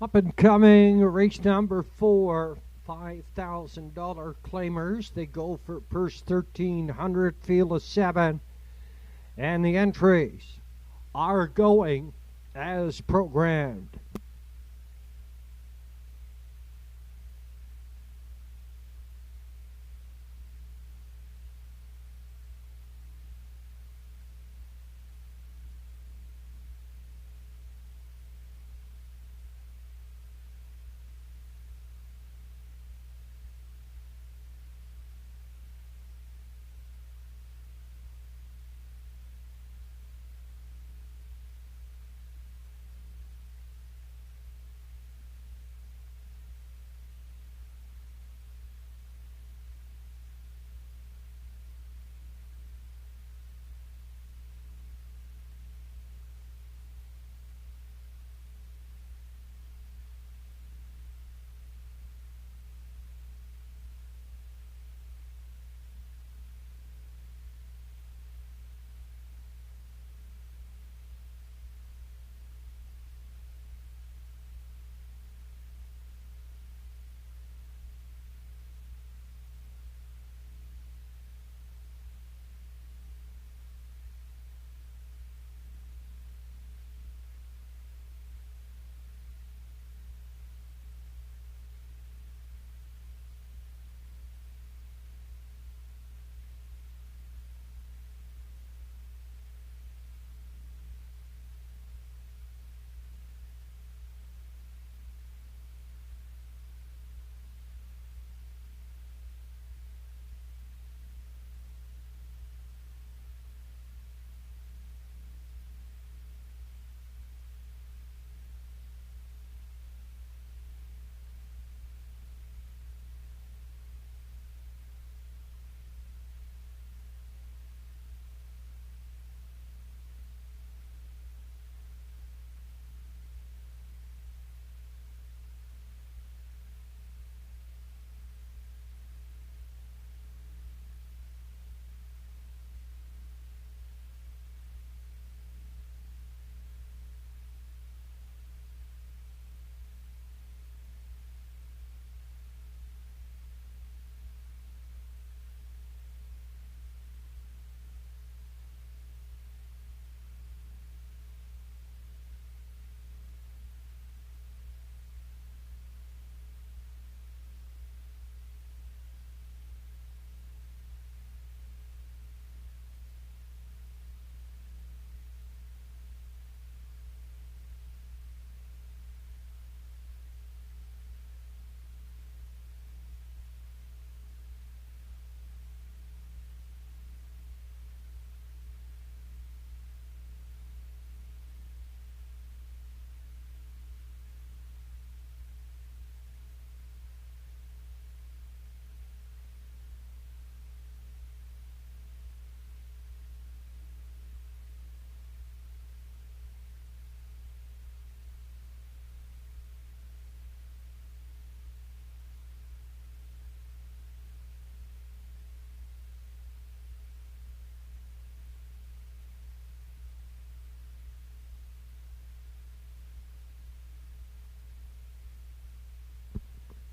Up and coming, race number 4, $5,000 claimers. They go for purse 1,300, field of 7. And the entries are going as programmed.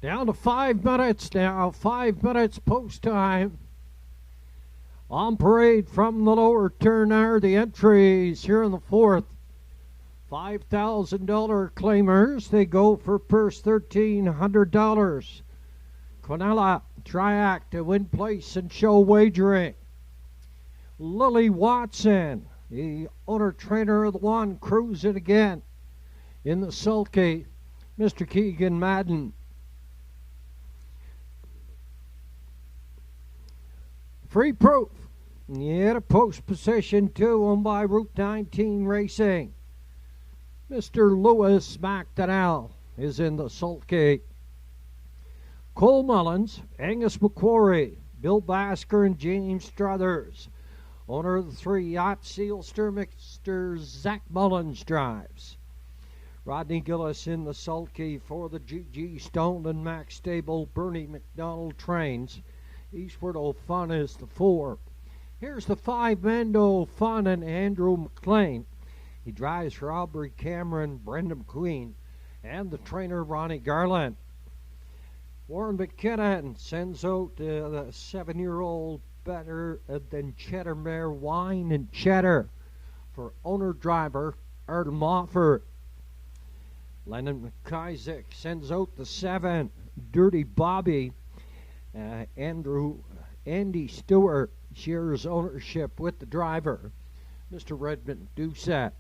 Down to 5 minutes now. 5 minutes post time. On parade from the lower turn are the entries here in the fourth. $5,000 claimers. They go for purse $1,300. Quinella, Triac to win place and show wagering. Lily Watson, the owner-trainer of the one, cruising again. In the sulky, Mr. Keegan Madden. Free Proof. Yeah, a post position 2 owned by Route 19 Racing. Mr. Lewis McDonnell is in the sulky. Cole Mullins, Angus McQuarrie, Bill Basker, and James Struthers. Owner of the 3 yacht Sealster, Mr. Zach Mullins drives. Rodney Gillis in the sulky for the G.G. Stone and Max Stable. Bernie McDonald trains. Eastward O'Fun is the 4. Here's the 5 Mendo Fun and Andrew McLean. He drives for Aubrey Cameron, Brendan McQueen, and the trainer Ronnie Garland. Warren McKinnon sends out the 7-year-old Better Than Cheddar Mare Wine and Cheddar for owner-driver Erdl Mofford. Lennon McIsaac sends out the 7 Dirty Bobby. Andy Stewart shares ownership with the driver, Mr. Redmond Doucette.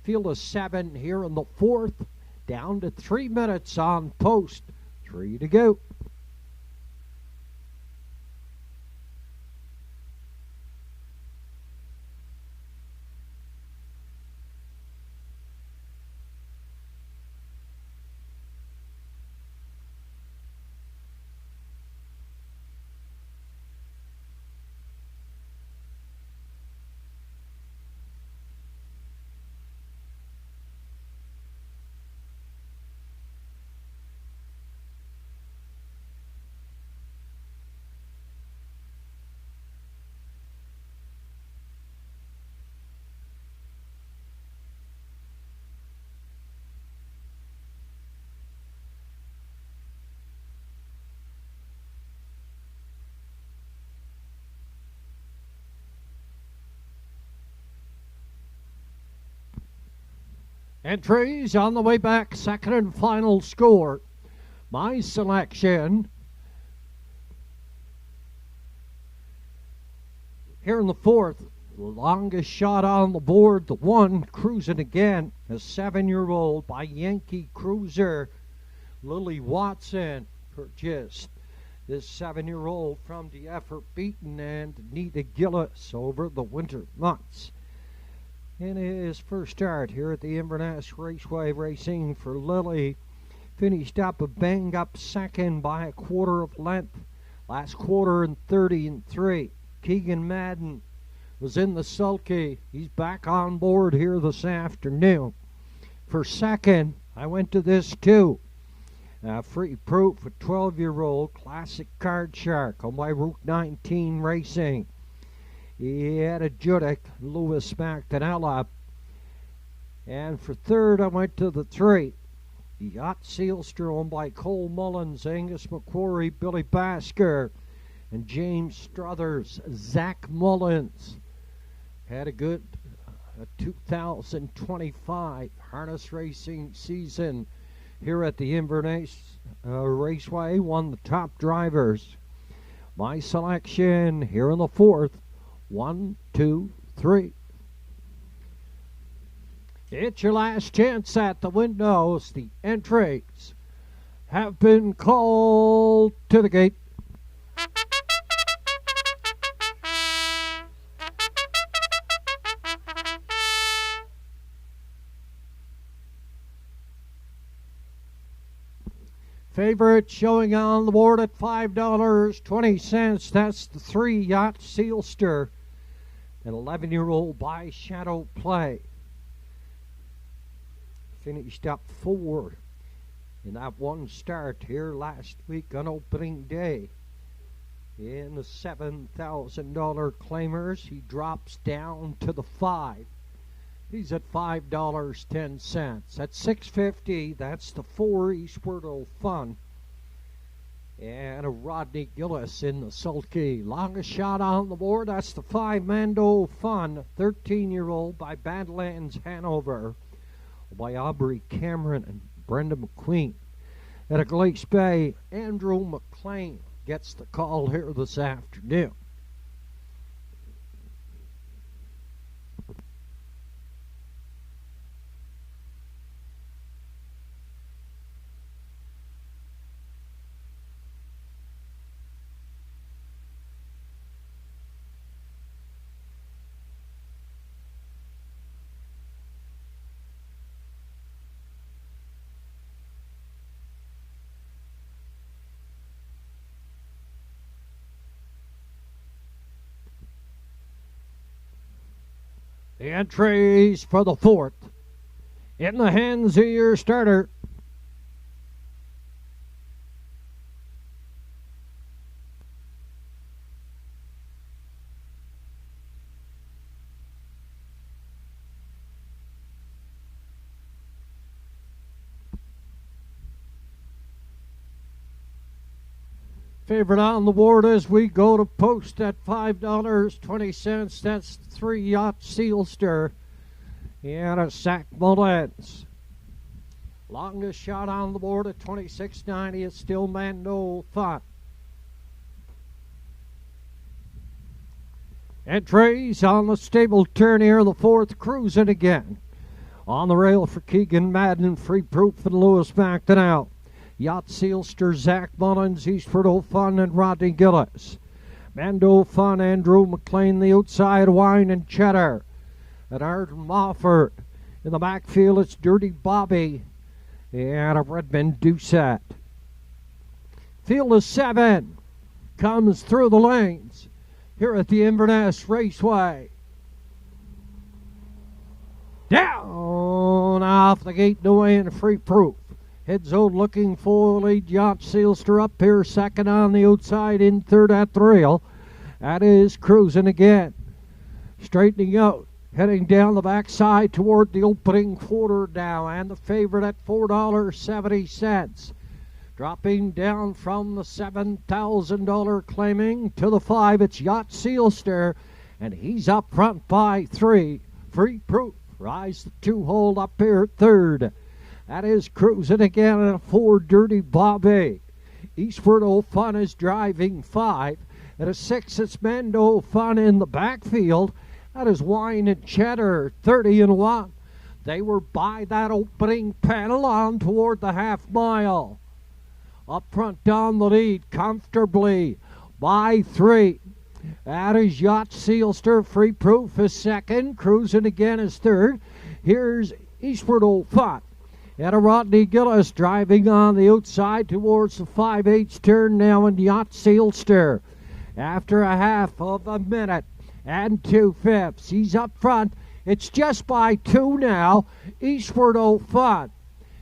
Field of 7 here in the fourth, down to 3 minutes on post. 3 to go. Entries on the way back, second and final score. My selection here in the fourth, the longest shot on the board, the 1 cruising again, a 7-year-old by Yankee Cruiser. Lily Watson purchased this 7-year-old from the Effort Beaten and Nita Gillis over the winter months. In his first start here at the Inverness Raceway racing for Lily, finished up a bang-up second by a quarter of length. Last quarter in 30-3. Keegan Madden was in the sulky. He's back on board here this afternoon. For second, I went to this too. Free Proof, a 12-year-old classic card shark on by Route 19 Racing. He had a Judic, Lewis McDonnell. And for third, I went to the 3. The Yacht Sealster owned by Cole Mullins, Angus McQuarrie, Billy Basker, and James Struthers. Zach Mullins had a good 2025 harness racing season here at the Inverness Raceway. Won the top drivers. My selection here in the fourth. 1, 2, 3. It's your last chance at the windows. The entries have been called to the gate. Favorite showing on the board at $5.20. That's the 3 Yacht Sealster. An 11-year-old by Shadow Play. Finished up 4 in that one start here last week on opening day. In the $7,000 claimers, he drops down to the 5. He's at $5.10. At $6.50, that's the 4 Eastward Fun. And a Rodney Gillis in the sulky. Longest shot on the board. That's the 5 Mando Fun, 13-year-old by Badlands Hanover, by Aubrey Cameron and Brenda McQueen. At a Glace Bay, Andrew McLean gets the call here this afternoon. The entries for the 4th. In the hands of your starter. Favorite on the board as we go to post at $5.20. That's 3 Yacht Sealster and a Sack Mullins. Longest shot on the board at $26.90. It's still Mando Fun. Entries on the stable turn here, the 4th, cruising again. On the rail for Keegan Madden, Free Proof, and Lewis Macton out. Yacht Sealster, Zach Mullins, Eastford O'Fun, and Rodney Gillis. Mando Fun, Andrew McLean, the outside, Wine and Cheddar. At Arden Mofford. In the backfield, it's Dirty Bobby and a Redmond Doucette. Field of 7 comes through the lanes here at the Inverness Raceway. Down off the gate, no way, and Free Proof. Heads out looking for lead. Yacht Sealster up here, second on the outside, in third at the rail. That is cruising again. Straightening out, heading down the backside toward the opening quarter now, and the favorite at $4.70. Dropping down from the $7,000 claiming to the 5, it's Yacht Sealster, and he's up front by 3. Free Proof, rise the 2-hole up here at third. That is cruising again at a 4, Dirty Bobby. Eastward O'Fun is driving 5. At a 6, it's Mando Fun in the backfield. That is Wine and Cheddar, 30-1. They were by that opening panel on toward the half mile. Up front down the lead comfortably by 3. That is Yacht Sealster. Free Proof is second. Cruising again is third. Here's Eastward O'Fun. And a Rodney Gillis driving on the outside towards the 5/8 turn now in Yacht Sealster. After a half of a minute and 2/5, he's up front. It's just by 2 now. Eastward O'Fun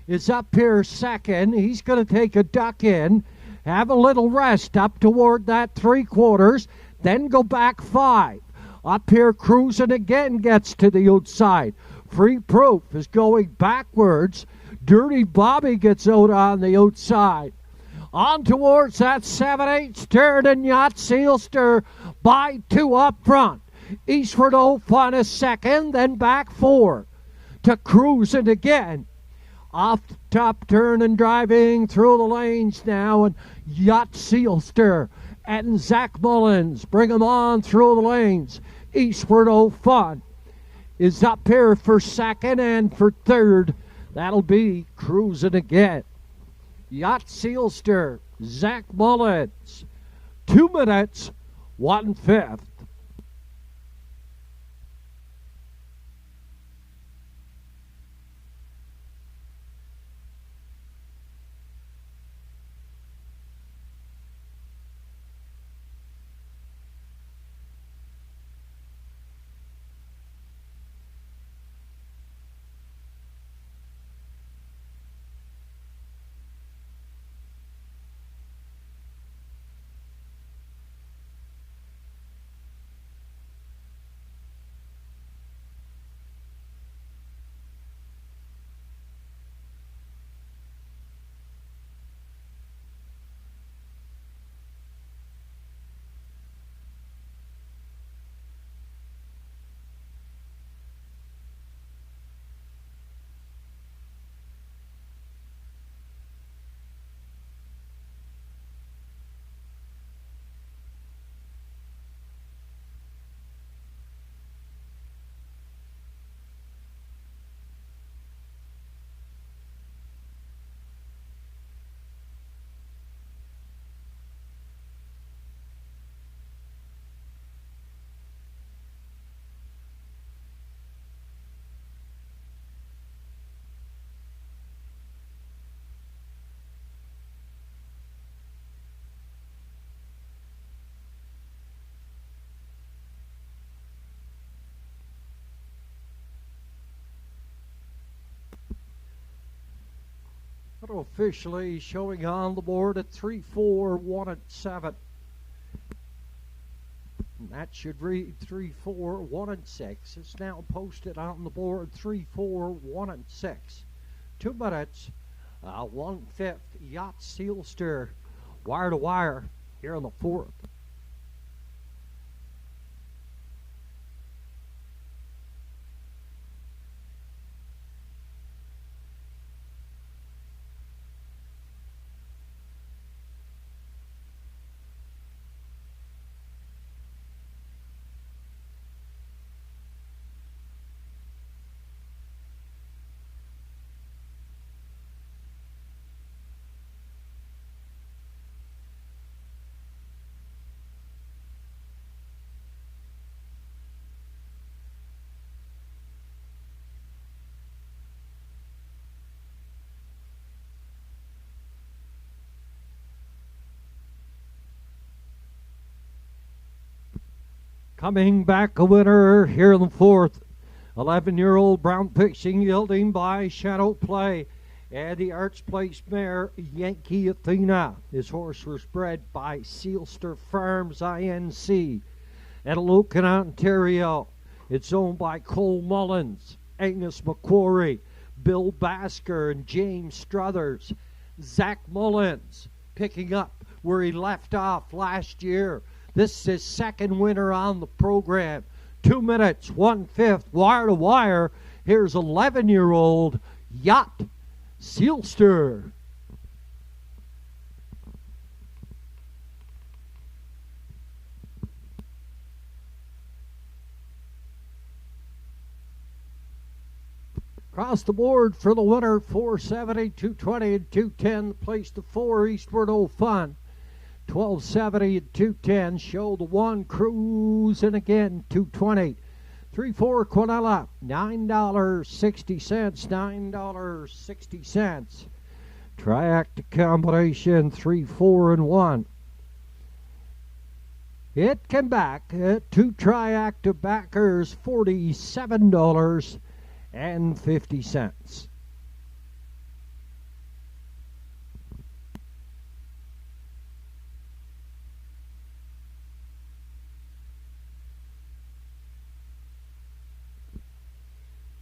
is up here second. He's going to take a duck in, have a little rest up toward that 3/4, then go back 5. Up here cruising again, gets to the outside. Free Proof is going backwards. Dirty Bobby gets out on the outside. On towards that 7/8 turn, and Yacht Sealster by 2 up front. Eastward O'Fun is second, then back 4 to cruising again. Off the top turn and driving through the lanes now, and Yacht Sealster and Zach Mullins bring them on through the lanes. Eastward O'Fun is up here for second, and for third, that'll be cruising again. Yacht Sealster, Zach Mullins, 2 minutes, 1/5. officially showing on the board at 3-4, 1 and 7. And that should read 3-4, 1 and 6. It's now posted on the board 3-4, 1 and 6. 2 minutes, 1/5 Yacht Sealster, wire to wire here in the 4th. Coming back a winner here in the 4th. 11-year-old Brown Fishing yielding by Shadow Play. And the Arts Place mare, Yankee Athena. His horse was bred by Sealster Farms INC at Lucan, Ontario. It's owned by Cole Mullins, Angus McQuarrie, Bill Basker, and James Struthers. Zach Mullins picking up where he left off last year. This is his second winner on the program. 2 minutes, 1/5, wire to wire. Here's 11-year-old Yacht Sealster. Across the board for the winner, 470, 220, and 210. Place to 4, Eastward Old Fun. 1270 and 210. Show the 1, cruising again, 220. 3-4 Quinella, $9.60, $9.60. Triactive combination, 3-4 and 1. It came back at 2 Triactive backers, $47.50.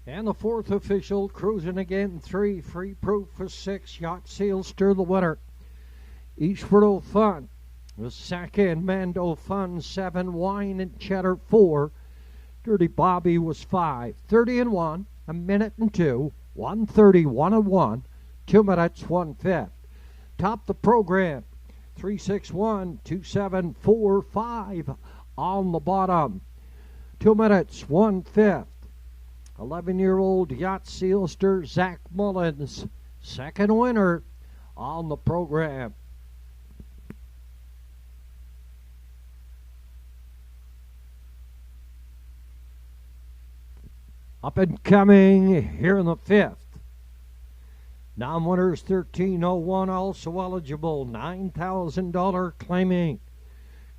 And the 4th official, cruising again, 3, Free Proof for 6, Yacht Sealster the winner. Eastward Old Fun, the second, Mando Fun 7, Wine and Cheddar 4, Dirty Bobby was 5, 30 and 1, a minute and 2, 1:30, 1 and 1, 2 minutes, 1/5. Top the program, 361, 2745 on the bottom, 2 minutes, 1/5. 11-year-old Yacht Sealster, Zach Mullins, second winner on the program. Up and coming here in the 5th. Non-winners 1301, also eligible, $9,000 claiming.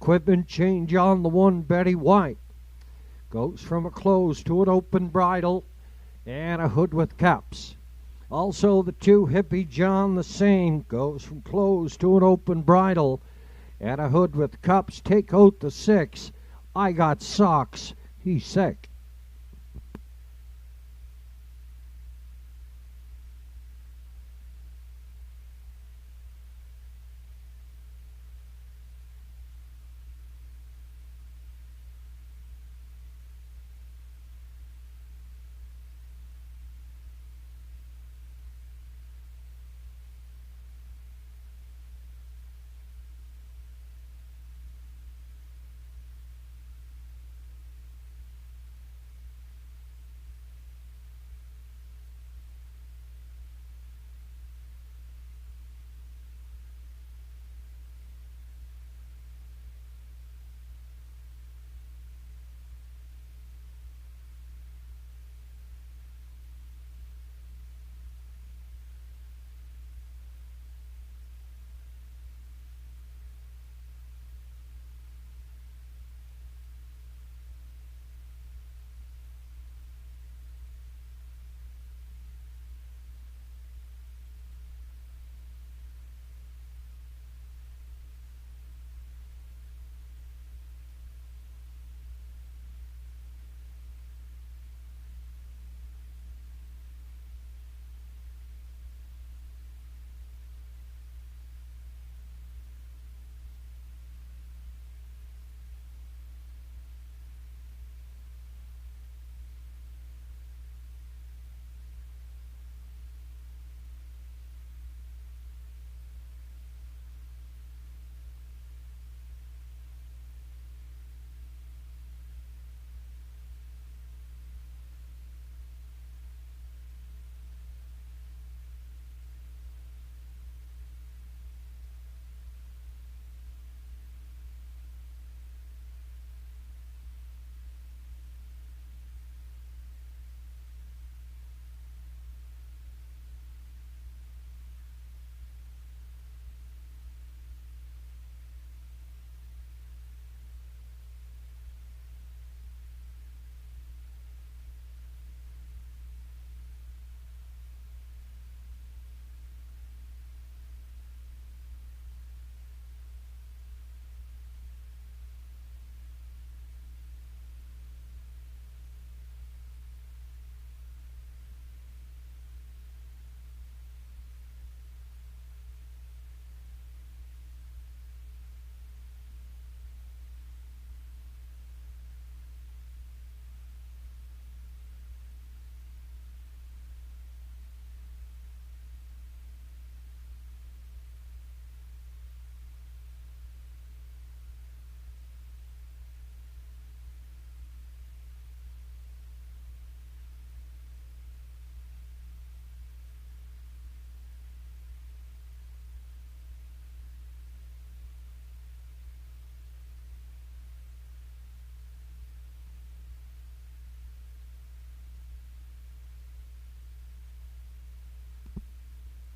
Equipment change on the 1, Betty White. Goes from a closed to an open bridle and a hood with cups. Also the 2, Hippie John, the same. Goes from closed to an open bridle and a hood with cups. Take out the 6, I Got Socks, He's Sick.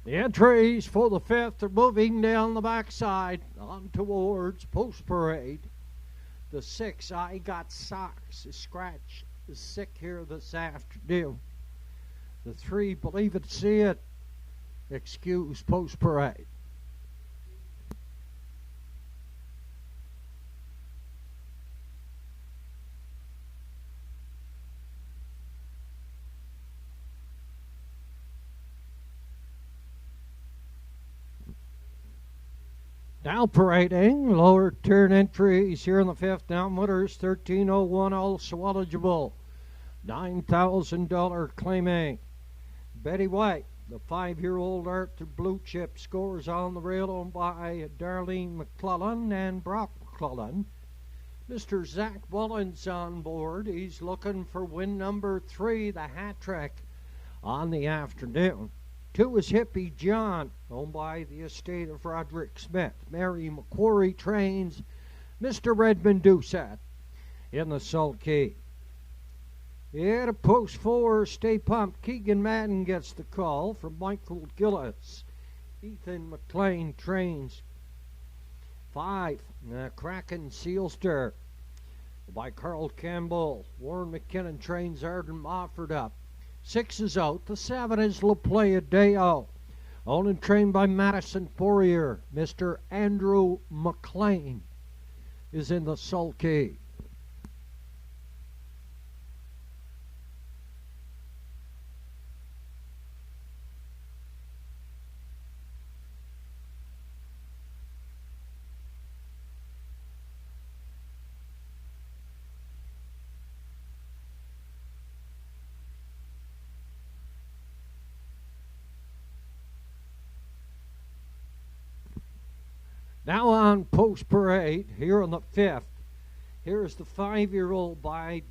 The entries for the 5th are moving down the backside on towards Post Parade. The 6, I Got Socks, is scratched, is sick here this afternoon. The 3, Believe It, See It, excuse Post Parade. Now parading, lower turn entries here in the 5th. Down winners, 1301 also eligible. $9,000 claiming. Betty White, the 5-year-old Arthur Blue Chip, scores on the rail owned by Darlene McClellan and Brock McClellan. Mr. Zach Mullins on board. He's looking for win number 3, the hat trick on the afternoon. 2 is Hippie John, owned by the estate of Roderick Smith. Mary McQuarrie trains Mr. Redmond Doucette in the sulky. Yeah, to post 4, Stay Pumped. Keegan Madden gets the call from Michael Gillis. Ethan McLean trains 5, Kraken Sealster by Carl Campbell. Warren McKinnon trains Arden Mofford up. 6 is out. The 7 is La Playa Deo. Owned and trained by Madison Fourier. Mr. Andrew McLean is in the sulky. Now on Post Parade, here on the 5th. Here's the 5-year-old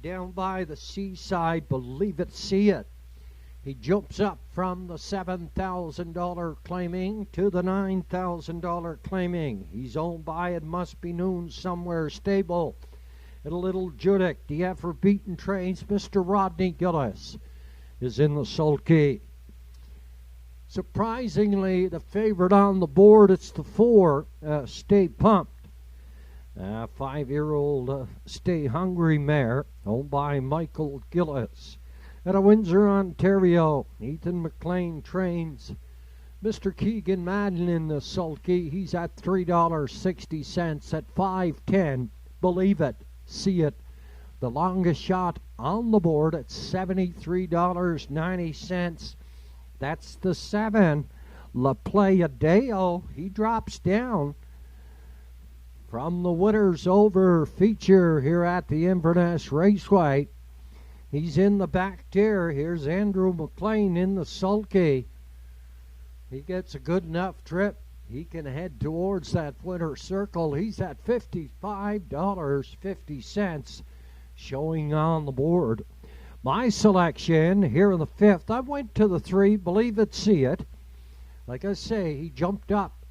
down by the seaside, Believe It, See It. He jumps up from the $7,000 claiming to the $9,000 claiming. He's owned by It Must Be Noon Somewhere Stable. At a Little Judic, the effort beaten trains Mr. Rodney Gillis is in the sulky. Surprisingly, the favorite on the board, it's the 4, Stay Pumped. 5-year-old Stay Hungry mare, owned by Michael Gillis. At a Windsor, Ontario, Ethan McLean trains Mr. Keegan Madden in the sulky. He's at $3.60 at 5:10. Believe It, See It. The longest shot on the board at $73.90. That's the 7, La Playa Deo. He drops down from the Winners Over feature here at the Inverness Raceway. He's in the back tier. Here's Andrew McLean in the sulky. He gets a good enough trip. He can head towards that winner circle. He's at $55.50 showing on the board. My selection here in the 5th, I went to the 3, Believe It, See It. Like I say, he jumped up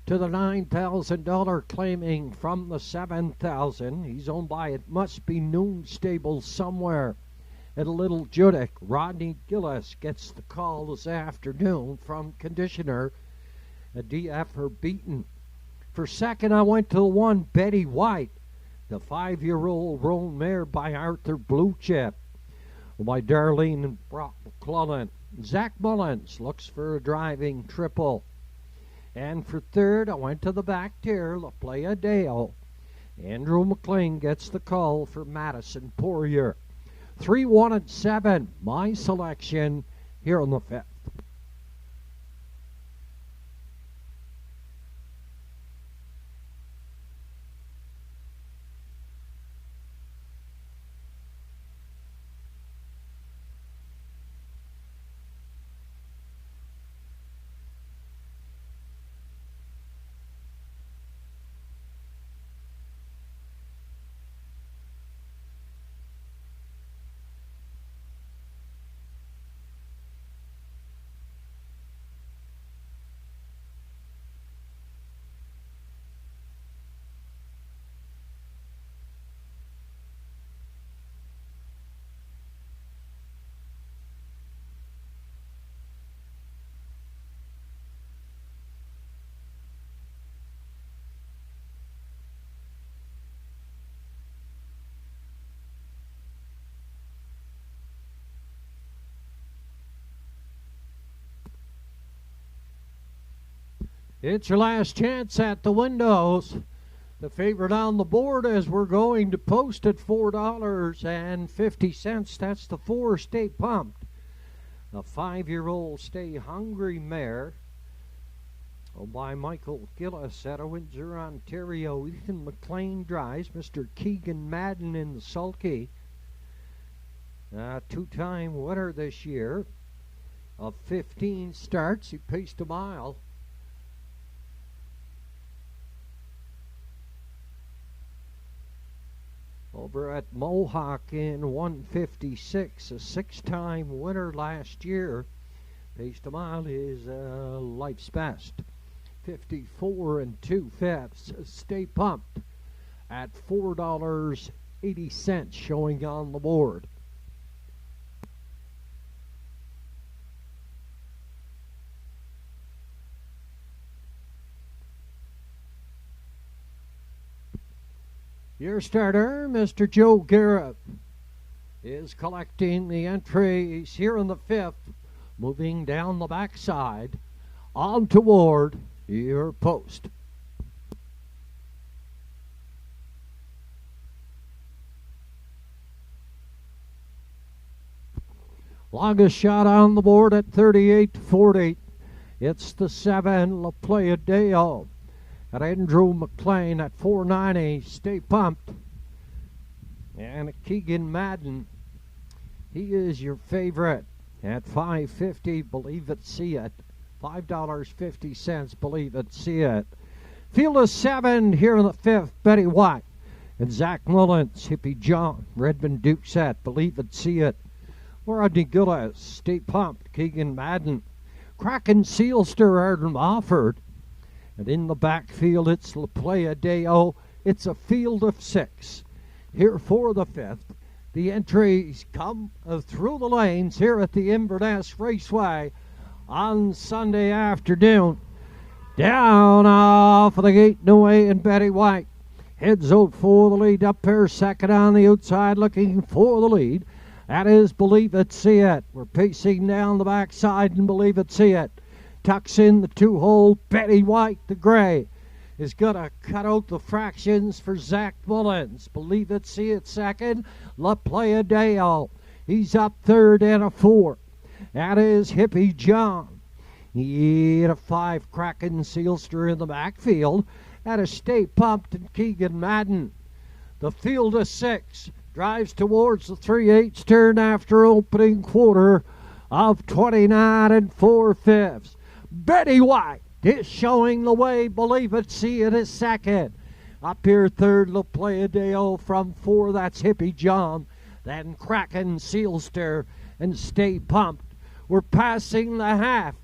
to the $9,000 claiming from the $7,000. He's owned by It Must Be Noon Stable Somewhere. At a Little Judic, Rodney Gillis gets the call this afternoon from conditioner DF Her Beaten. For second, I went to the 1, Betty White, the 5-year-old roan mare by Arthur Blue Chip. By Darlene and Brock McClellan. Zach Mullins looks for a driving triple. And for third, I went to the back tier, La Playa Deo. Andrew McLean gets the call for Madison Poirier. 3, 1, and 7, my selection here on the 5th. It's your last chance at the windows. The favorite on the board as we're going to post at $4.50. That's the 4. Stay Pumped. A 5-year-old Stay Hungry mare. By Michael Gillis out of Windsor, Ontario. Ethan McLean drives. Mr. Keegan Madden in the sulky. Two-time winner this year of 15 starts. He paced a mile. Over at Mohawk in 156, a 6-time winner last year. Paced a mile is life's best. 54 2/5. Stay Pumped at $4.80 showing on the board. Your starter, Mr. Joe Garrett, is collecting the entries here in the 5th, moving down the backside on toward your post. Longest shot on the board at 38-40. It's the 7, La Playa Deo. At Andrew McLean at 490. Stay Pumped. And Keegan Madden, he is your favorite at $5.50. Believe it, see it. $5.50. Believe it, see it. Field of 7 here in the 5th. Betty White and Zach Mullins. Hippie John. Redmond Duke set. Believe it, see it. Rodney Gillis. Stay Pumped. Keegan Madden. Kraken Sealster Arden Offord. And in the backfield, it's La Playa Deo. It's a field of 6. Here for the 5th. The entries come through the lanes here at the Inverness Raceway on Sunday afternoon. Down off of the gate and away, and Betty White heads out for the lead. Up here, second on the outside, looking for the lead. That is Believe It, See It. We're pacing down the backside and Believe It, See It. Tucks in the 2-hole. Betty White, the gray, is going to cut out the fractions for Zach Mullins. Believe It, See It second. La Playa Deo. He's up third and a 4. That is Hippie John. He had a 5. Kraken Sealster in the backfield. That is Stay Pumped and Keegan Madden. The field of 6 drives towards the 3/8 turn after opening quarter of 29 4/5. Betty White is showing the way. Believe It, See It is second. Up here third, La Playa Deo from 4. That's Hippie John. Then Kraken Sealster and Stay Pumped. We're passing the half.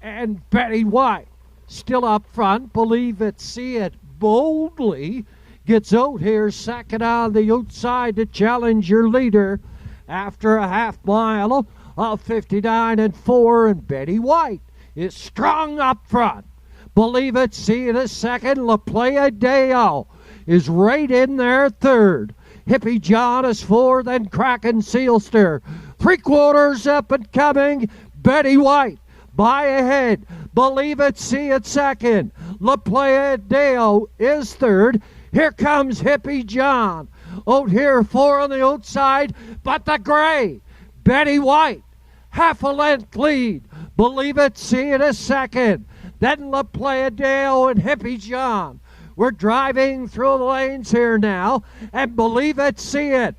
And Betty White still up front. Believe It, See It boldly gets out here second on the outside to challenge your leader after a half mile of 59 4. And Betty White is strong up front. Believe It, See It is second. La Playa Deo is right in there third. Hippie John is 4th, then Kraken Sealster. 3/4 up and coming. Betty White by ahead. Believe It, See It second. La Playa Deo is third. Here comes Hippie John. Out here 4 on the outside, but the gray, Betty White, half a length lead. Believe It, See It is second. Then La Playa Deo and Hippie John. We're driving through the lanes here now, and Believe It, See It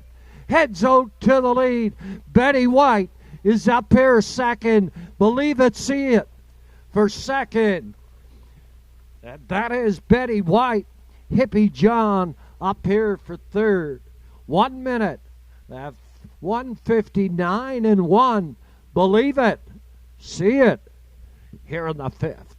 heads out to the lead. Betty White is up here second. Believe It, See It for second. And that is Betty White. Hippie John up here for third. 1 minute. 1:59 1. Believe It, See It here in the 5th.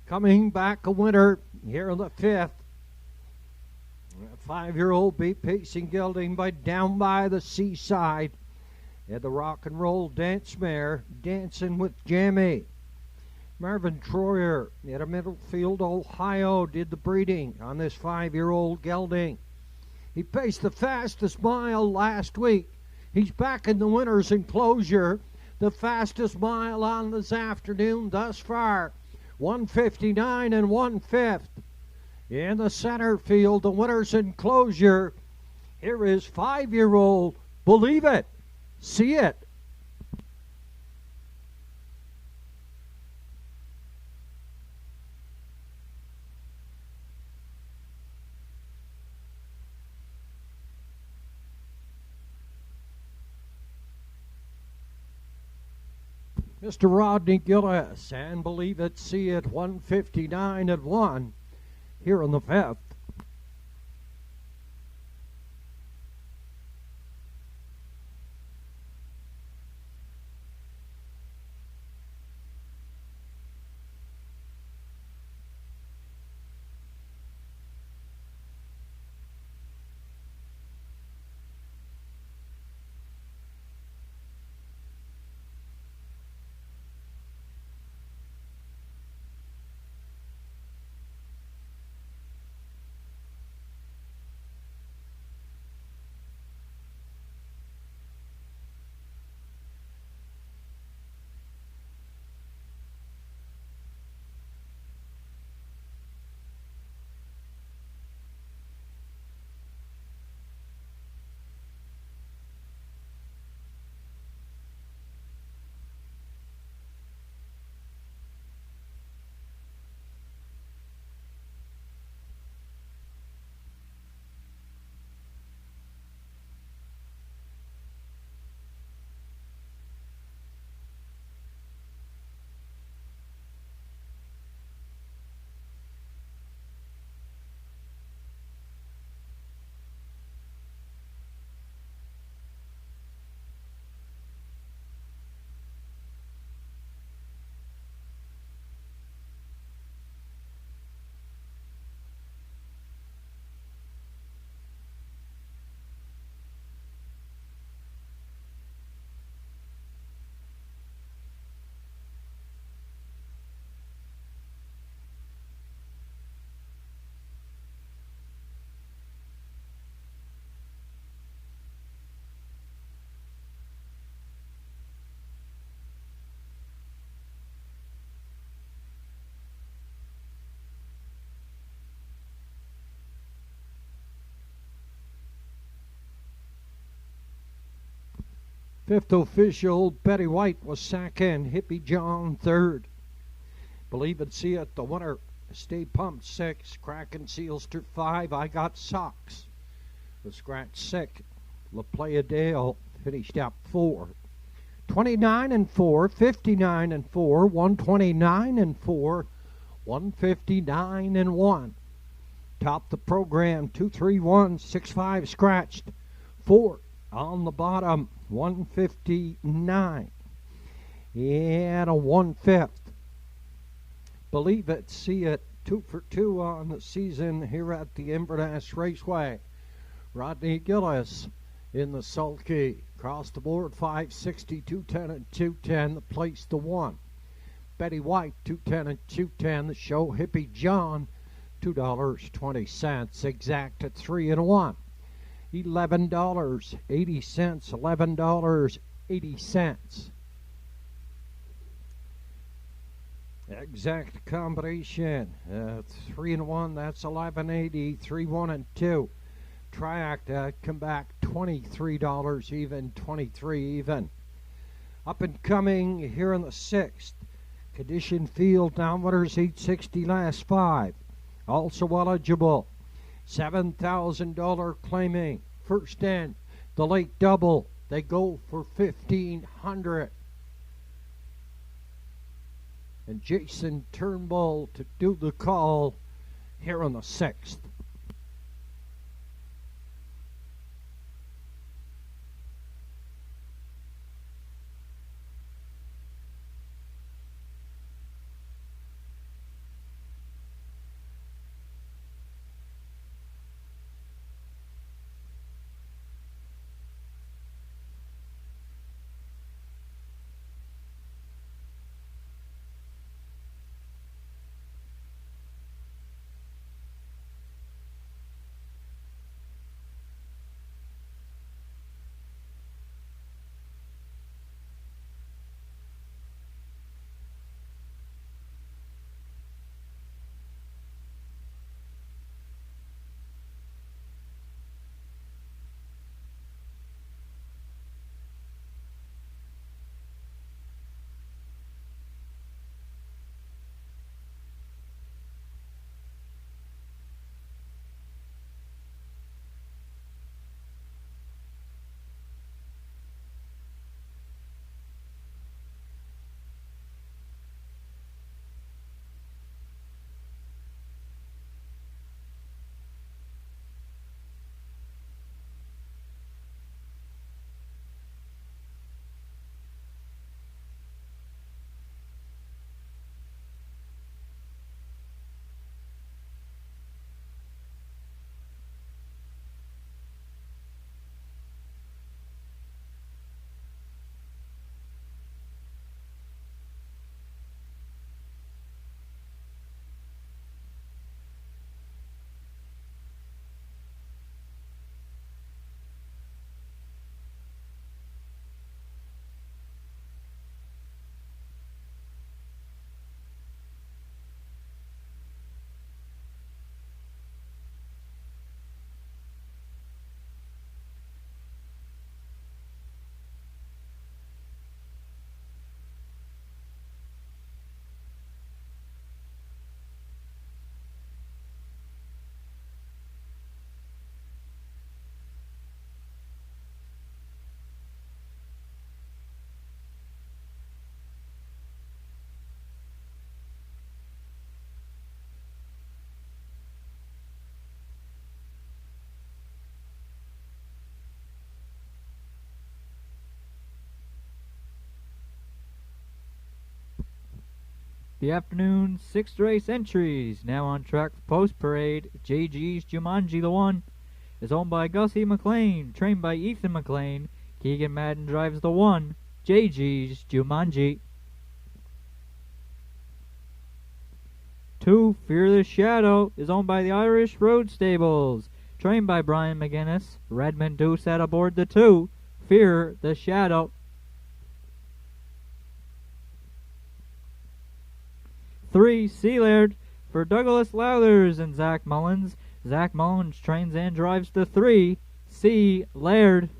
Coming back a winner here in the 5th. A 5-year-old beat Pacing Gelding by Down by the Seaside. And the Rock and Roll Dance Mare, Dancing with Jamie. Marvin Troyer at a Middlefield, Ohio, did the breeding on this 5-year-old gelding. He paced the fastest mile last week. He's back in the winner's enclosure. The fastest mile on this afternoon thus far, 1:59 and 1/5. In the center field, the winner's enclosure. Here is 5-year-old Believe It, See It. Mr. Rodney Gillis and Believe It, See It, 1:59 and 1 here in the 5th. Fifth official, Betty White was second. Hippie John third. Believe It, See It, the winner. Stay Pumped 6. Kraken Sealster 5. I Got Socks. The Scratch 6. La Playa Dale finished up 4. 29 and 4, 59 and 4, 129 and 4, 159 and 1. Top the program, 231, 65 scratched. 4 on the bottom, 159. And a 1/5. Believe It, See It, 2 for 2 on the season here at the Inverness Raceway. Rodney Gillis in the sulky. Across the board, 560, 210, and 210. The place to 1. Betty White, 210 and 210. The show Hippie John, $2.20. Exact at 3 and 1. $11.80. $11.80. Exact combination. 3 and 1. That's $11.80. 3, 1 and 2. Triact come back $23 even, 23 even. Up and coming here in the 6th. Condition Field downwinners 860 last 5. Also eligible. $7,000 claiming. First in, the late double. They go for $1,500. And Jason Turnbull to do the call here on the 6th. The afternoon 6th race entries, now on track for post parade. JG's Jumanji the 1 is owned by Gussie McLean, trained by Ethan McLean. Keegan Madden drives the 1, JG's Jumanji. 2, Fear the Shadow is owned by the Irish Road Stables, trained by Brian McGinnis. Redmond Doucette aboard the 2, Fear the Shadow. 3, Sealaird for Douglas Lowthers and Zach Mullins. Zach Mullins trains and drives the 3, C. Laird.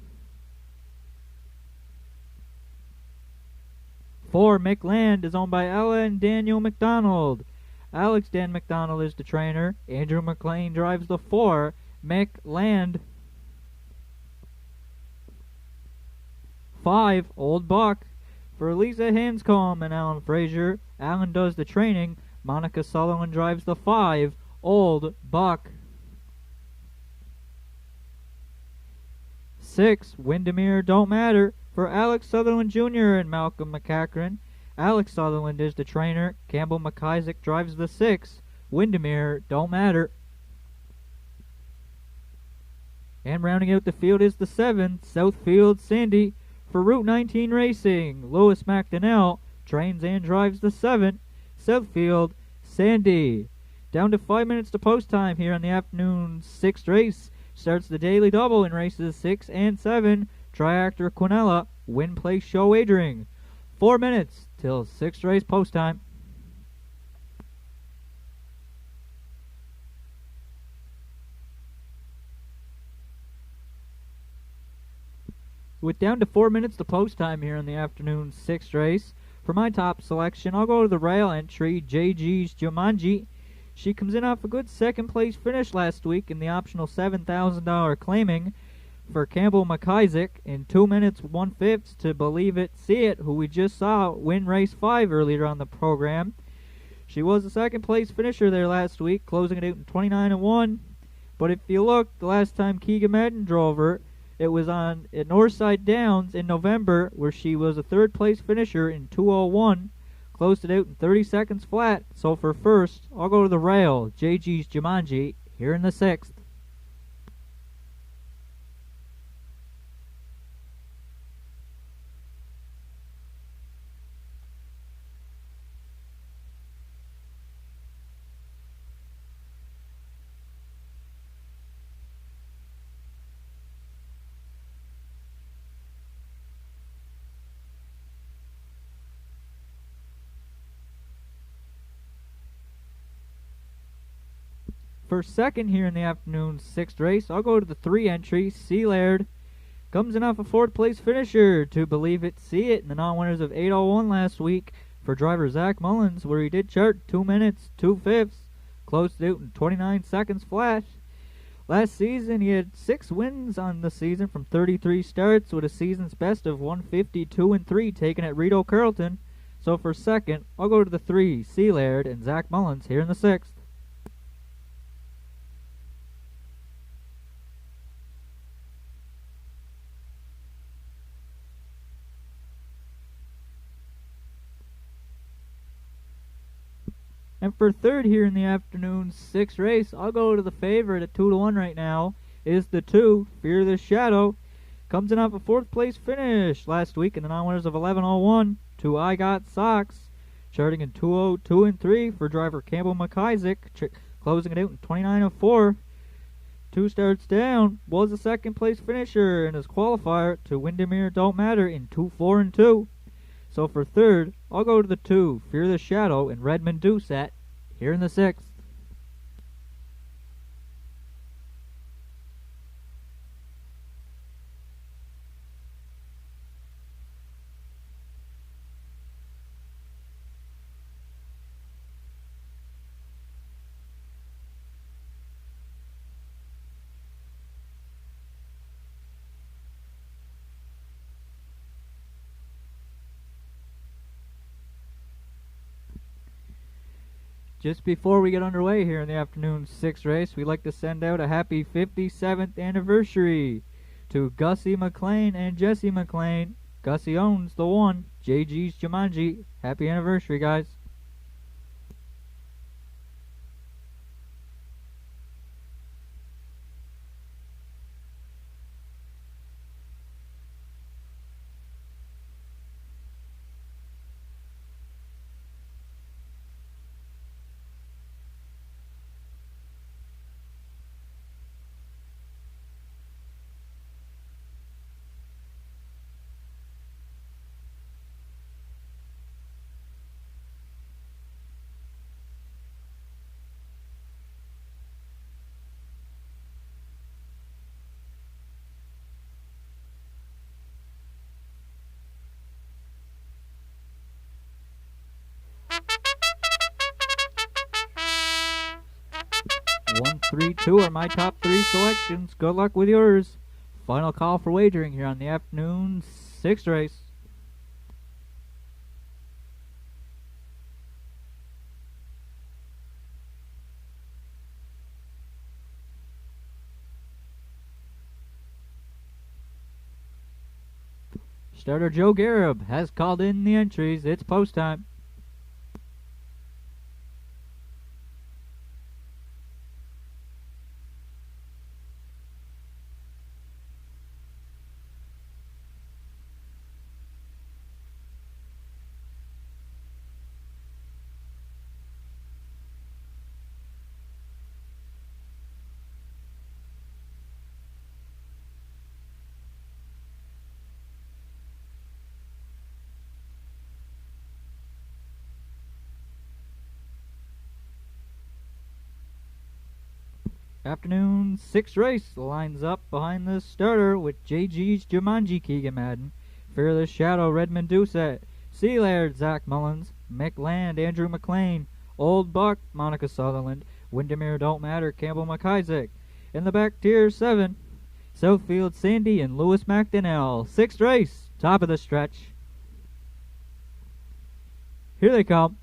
4, Mick Land is owned by Ella and Daniel McDonald. Alex Dan McDonald is the trainer. Andrew McLean drives the 4, Mick Land. 5, Old Buck for Lisa Hanscom and Alan Frazier. Alan does the training. Monica Sutherland drives the 5, Old Buck. 6, Windermere Don't Matter for Alex Sutherland Jr. and Malcolm McCachran. Alex Sutherland is the trainer. Campbell McIsaac drives the 6, Windermere Don't Matter. And rounding out the field is the 7, Southfield Sandy for Route 19 Racing. Lewis McDonnell trains and drives the 7, Southfield Sandy. Down to 5 minutes to post time here on the afternoon 6th race. Starts the daily double in races 6 and 7. Triactor Quinella, Win Place Show wagering. 4 minutes till 6th race post time. With down to 4 minutes to post time here in the afternoon 6th race, for my top selection, I'll go to the rail entry, JG's Jumanji. She comes in off a good second place finish last week in the optional $7,000 claiming for Campbell McIsaac in 2 minutes 1/5 to Believe It, See It, who we just saw win race 5 earlier on the program. She was a second place finisher there last week, closing it out in 29-1. But if you look, the last time Keegan Madden drove her, it was on at Northside Downs in November, where she was a third place finisher in 2:01. Closed it out in 30 seconds flat. So for first, I'll go to the rail, JG's Jumanji, here in the 6th. For second here in the afternoon 6th race, I'll go to the 3 entry, Sealaird. Comes in off a 4th place finisher to Believe It, See It in the non-winners of 8:01 last week for driver Zach Mullins, where he did chart 2 minutes 2/5. Closed out in 29 seconds flat. Last season, he had 6 wins on the season from 33 starts with a season's best of 152-3 taken at Rito Carlton. So for second, I'll go to the 3, Sealaird and Zach Mullins here in the 6th. And for third here in the afternoon 6th race, I'll go to the favorite at 2-1 right now. Is the 2, Fear the Shadow. Comes in off a 4th place finish last week in the non-winners of 11:01 to I Got Socks. Charting in 2:02-3 for driver Campbell McIsaac. Closing it out in 29:04. 2 starts down. Was a 2nd place finisher in his qualifier to Windermere Don't Matter in 2:04-2. So for third, I'll go to the 2, Fear the Shadow, and Redmond Doucette, here in the 6th. Just before we get underway here in the afternoon 6th race, we'd like to send out a happy 57th anniversary to Gussie McLean and Jesse McLean. Gussie owns the 1, JG's Jumanji. Happy anniversary, guys. 1, 3, 2 are my top 3 selections. Good luck with yours. Final call for wagering here on the afternoon 6th race. Starter Joe Garib has called in the entries. It's post time. Afternoon 6th race lines up behind the starter with JG's Jumanji Keegan Madden, Fearless Shadow Redmond Doucette, Sea Laird Zach Mullins, McLand Andrew McLean, Old Buck Monica Sutherland, Windermere Don't Matter Campbell McIsaac. In the back tier 7, Southfield Sandy and Lewis McDonnell. 6th race, top of the stretch. Here they come.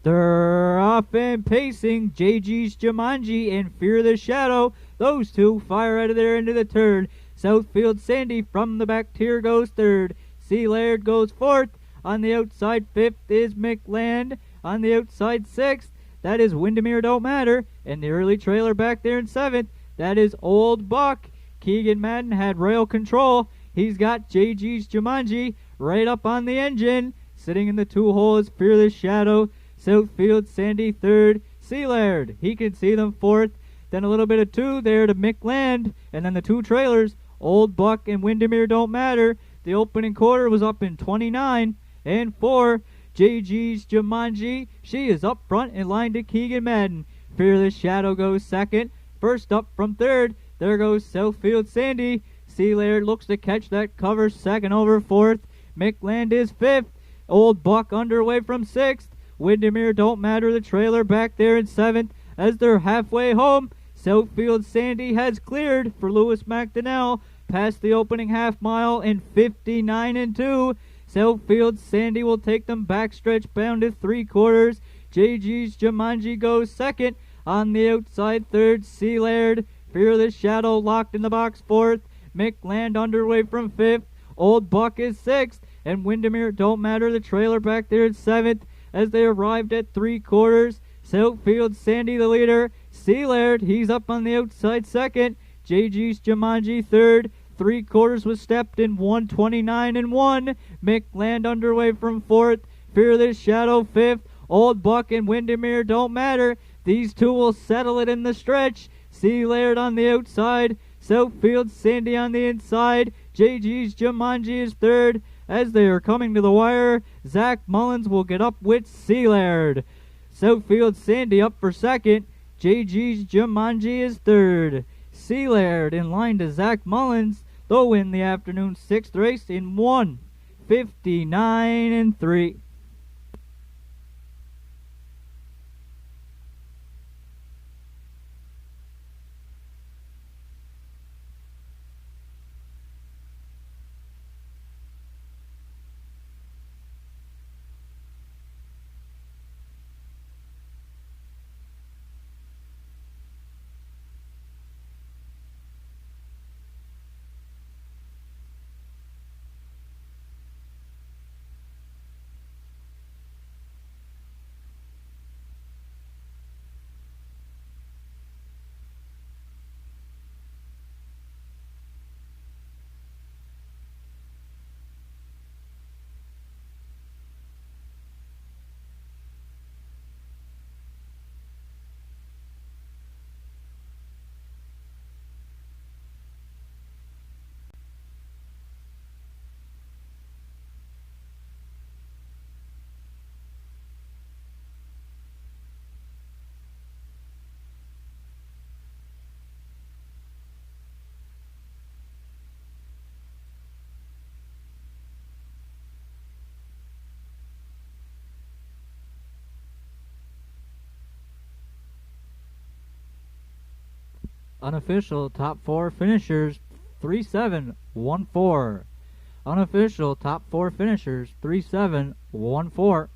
They're off and pacing. JG's Jumanji and Fear the Shadow. Those two fire out of there into the turn. Southfield Sandy from the back tier goes third. Sea Laird goes fourth. On the outside fifth is McLand. On the outside sixth, that is Windermere Don't Matter. And the early trailer back there in seventh, that is Old Buck. Keegan Madden had rail control. He's got JG's Jumanji right up on the engine. Sitting in the 2 hole is Fear the Shadow. Southfield Sandy third. Sea Laird, he can see them fourth. Then a little bit of 2 there to McLand. And then the 2 trailers, Old Buck and Windermere Don't Matter. The opening quarter was up in 29 and 4. JG's Jumanji, she is up front in line to Keegan Madden. Fearless Shadow goes second. First up from third, there goes Southfield Sandy. Sea Laird looks to catch that cover, second over fourth. McLand is fifth. Old Buck underway from sixth. Windermere Don't Matter, the trailer back there in seventh. As they're halfway home, Southfield Sandy has cleared for Lewis McDonnell past the opening half mile in 59 and 2. Southfield Sandy will take them backstretch bound to 3/4. JG's Jumanji goes second. On the outside third, Sea Laird. Fear the Shadow locked in the box fourth. McLand underway from fifth. Old Buck is sixth. And Windermere Don't Matter, the trailer back there in seventh. As they arrived at 3/4, Southfield Sandy the leader. Sea Laird, he's up on the outside second. JG's Jumanji third. 3/4 was stepped in 1:29 and 1. McLand underway from fourth. Fear the Shadow fifth. Old Buck and Windermere Don't Matter. These two will settle it in the stretch. Sea Laird on the outside. Southfield Sandy on the inside. JG's Jumanji is third. As they are coming to the wire, Zach Mullins will get up with Sea Laird. Southfield Sandy up for second. JG's Jumanji is third. Sea Laird in line to Zach Mullins. They'll win the afternoon 6th race in 1:59 and 3. Unofficial top 4 finishers 3-7-1-4. Unofficial top 4 finishers 3-7-1-4.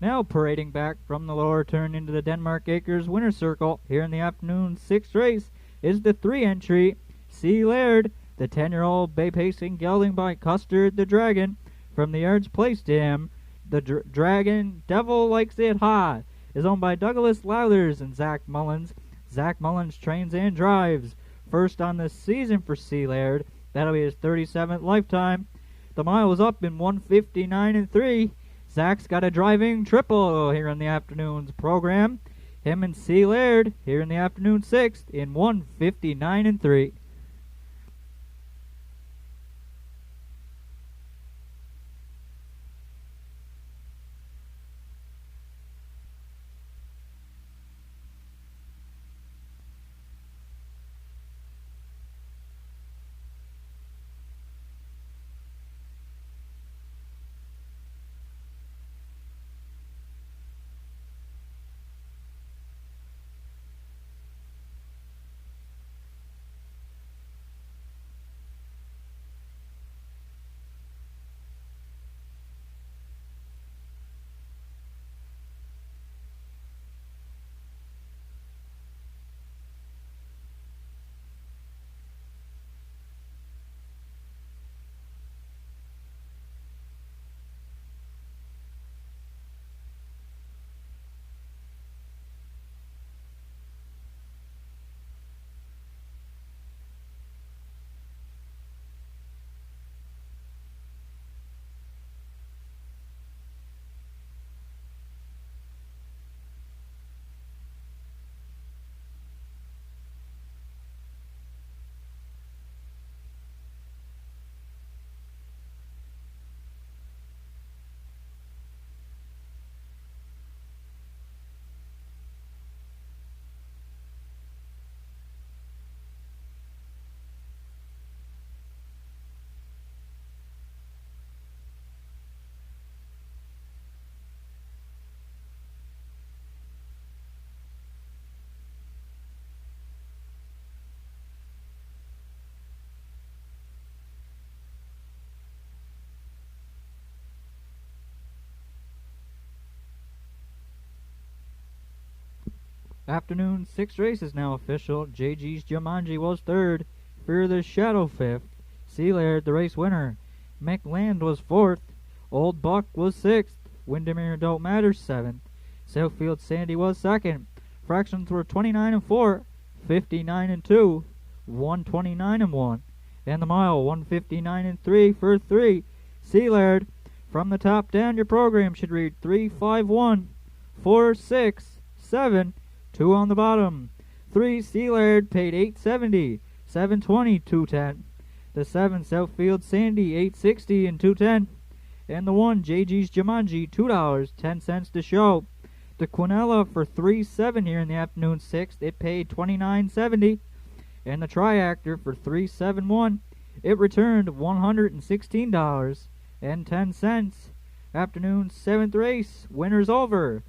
Now parading back from the lower turn into the Denmark Acres winner's circle here in the afternoon 6th race is the 3 entry C. Laird, the 10-year-old bay pacing gelding by Custard the Dragon from the yards placed him. The Dragon Devil Likes It Hot is owned by Douglas Lowthers and Zach Mullins. Zach Mullins trains and drives. First on the season for C. Laird. That'll be his 37th lifetime. The mile was up in 1:59.3. Zach's got a driving triple here in the afternoon's program. Him and C. Laird here in the afternoon 6th in 1:59.3. Afternoon 6th race is now official. JG's Jumanji was 3rd. Fear the Shadow 5th. C. Laird, the race winner. McLand was 4th. Old Buck was 6th. Windermere Don't Matter 7th. Southfield Sandy was 2nd. Fractions were 29 and 4, 59 and 2, 129 and 1. And the mile 159 and 3 for 3. C. Laird. From the top down, your program should read 351, 4, 6, 7, 2 on the bottom. 3 C. Laird paid $8.70, 720, 210. The 7 Southfield Sandy 860 and 210. And the 1 JG's Jumanji $2, 10 cents to show. The Quinella for 3-7 here in the afternoon 6th, it paid $29.70. And the Triactor for 371, it returned $116.10. Afternoon 7th race, winner's over.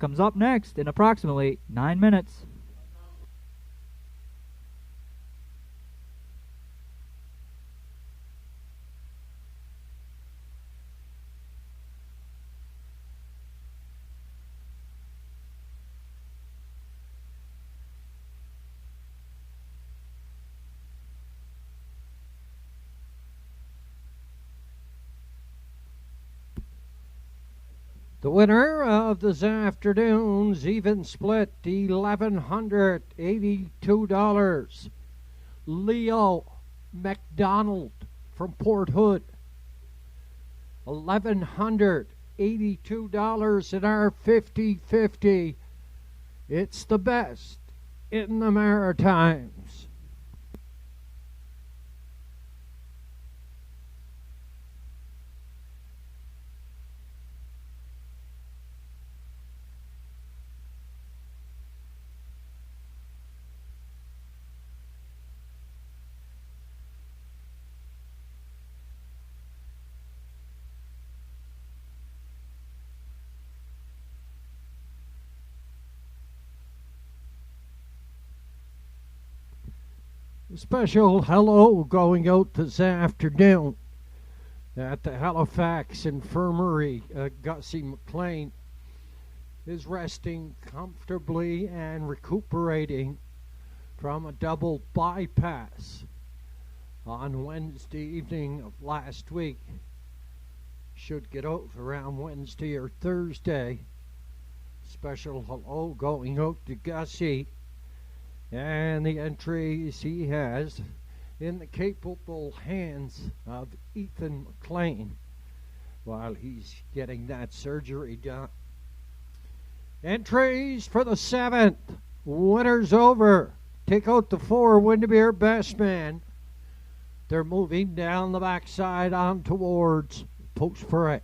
Comes up next in approximately 9 minutes. The winner of this afternoon's even split, $1,182. Leo McDonald from Port Hood. $1,182 in our 50-50. It's the best in the Maritimes. A special hello going out this afternoon at the Halifax Infirmary. Gussie McLean is resting comfortably and recuperating from a double bypass on Wednesday evening of last week. Should get out around Wednesday or Thursday. Special hello going out to Gussie and the entries he has in the capable hands of Ethan McLean while he's getting that surgery done. Entries for the 7th. Winners over. Take out the 4 Windermere Best Man. They're moving down the backside on towards Post Parade.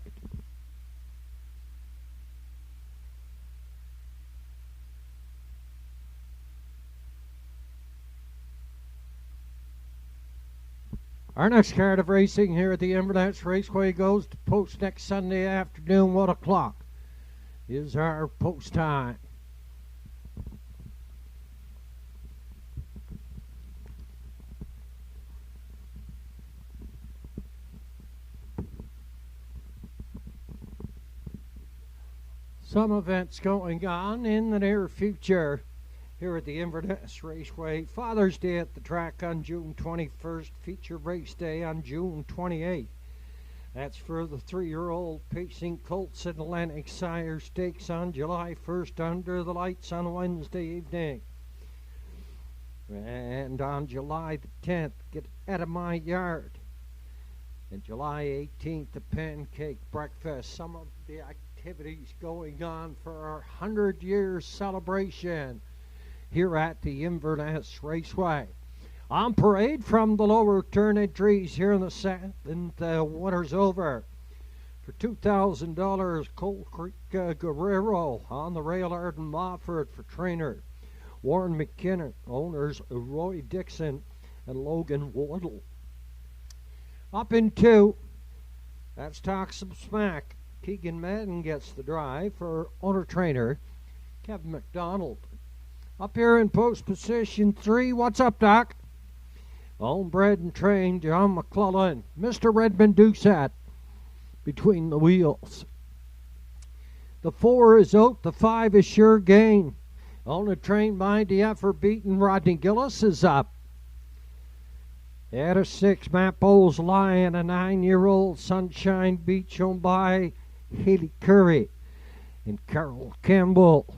Our next card of racing here at the Inverness Raceway goes to post next Sunday afternoon, 1 o'clock is our post time. Some events going on in the near future here at the Inverness Raceway. Father's Day at the track on June 21st. Feature race day on June 28th. That's for the 3-year-old pacing colts in Atlantic Sire Stakes on July 1st under the lights on Wednesday evening. And on July the 10th, get out of my yard. And July 18th, the Pancake Breakfast. Some of the activities going on for our 100-year celebration here at the Inverness Raceway. On parade from the lower turn entries here in the 7th, and the winner's over. For $2,000, Coal Creek Guerrero on the rail, Arden Mofford for trainer. Warren McKinnon, owners Roy Dixon and Logan Waddle. Up in 2, that's Talk Some Smack. Keegan Madden gets the drive for owner trainer Kevin McDonald. Up here in post position 3, what's up, Doc? Homebred and trained John McClellan. Mr. Redmond Doucette between the wheels. The 4 is out, the 5 is Sure Gain. Owner trained by the effort beaten Rodney Gillis is up. At a 6, Matt Bowles Lion, a 9-year-old Sunshine Beach owned by Haley Curry and Carol Campbell.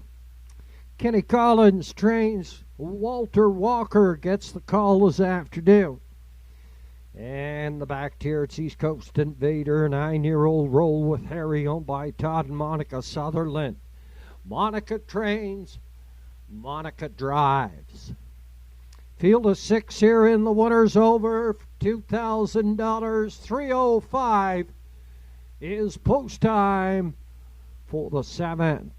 Kenny Collins trains Walter Walker, gets the call this afternoon. And the back tier, it's East Coast Invader, 9-year-old Roll with Harry, owned by Todd and Monica Sutherland. Monica trains, Monica drives. Field of 6 here in the winner's over, $2,000, 3:05 is post time for the 7th.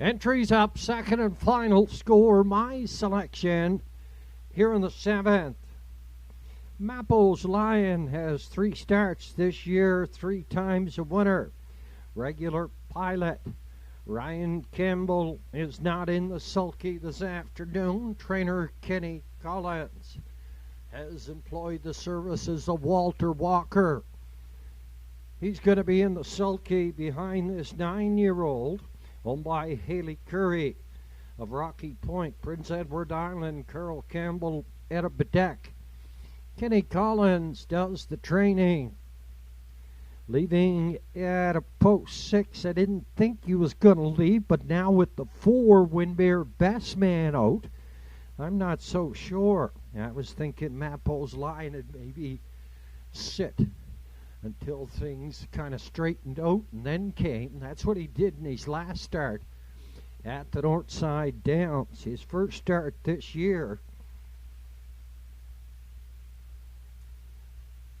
Entries up, second and final score, my selection here in the 7th. Mapple's Lion has 3 starts this year, 3 times a winner. Regular pilot Ryan Campbell is not in the sulky this afternoon. Trainer Kenny Collins has employed the services of Walter Walker. He's going to be in the sulky behind this 9-year-old, owned by Haley Curry of Rocky Point, Prince Edward Island. Carl Campbell at a bedeck. Kenny Collins does the training. Leaving at a post 6. I didn't think he was going to leave, but now with the 4 Windbear best man out, I'm not so sure. I was thinking Mapple's Lion would maybe sit until things kind of straightened out and then came. That's what he did in his last start at the Northside Downs. His first start this year,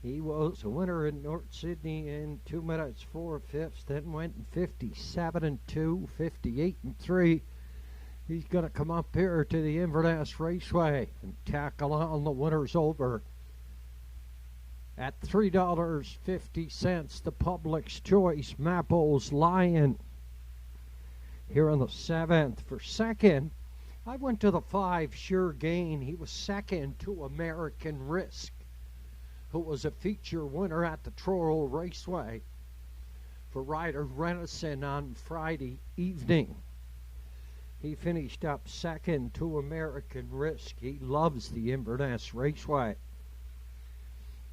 he was a winner in North Sydney in 2 minutes 4/5, then went in 57 and 2, 58 and 3. He's going to come up here to the Inverness Raceway and tackle on the winner's over at $3.50. The public's choice, Mapple's Lion. Here on the 7th. For second, I went to the 5 Sure Gain. He was second to American Risk, who was a feature winner at the Truro Raceway for Ryder Renison on Friday evening. He finished up second to American Risk. He loves the Inverness Raceway.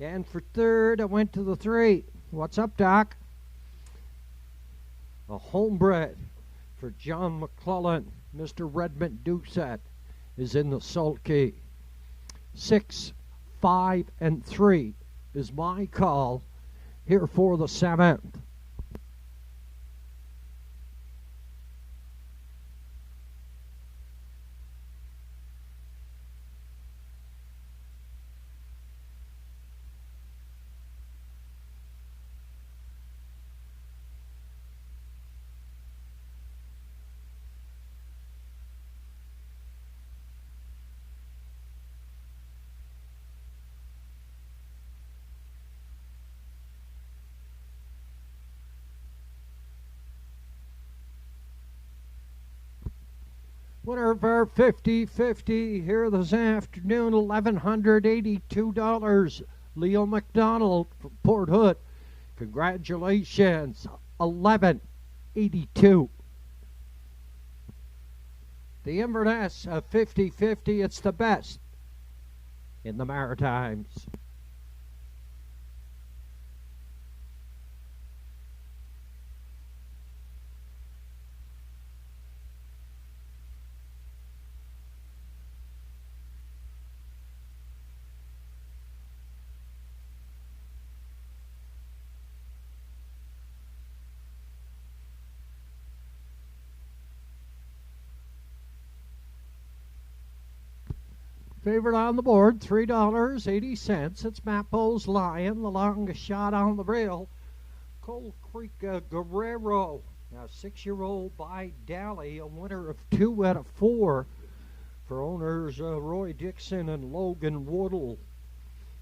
And for third, I went to the 3. What's up, Doc? A homebred for John McClellan. Mr. Redmond Doucette is in the sulky. 6, 5, and 3 is my call here for the 7th. Winner of our 50-50 here this afternoon, $1,182. Leo McDonald from Port Hood. Congratulations, $1,182. The Inverness 50-50, it's the best in the Maritimes. Favorite on the board, $3.80. It's Mapple's Lion, the longest shot on the rail. Cold Creek Guerrero, a 6-year-old by Daly, a winner of 2 out of 4 for owners Roy Dixon and Logan Woodle.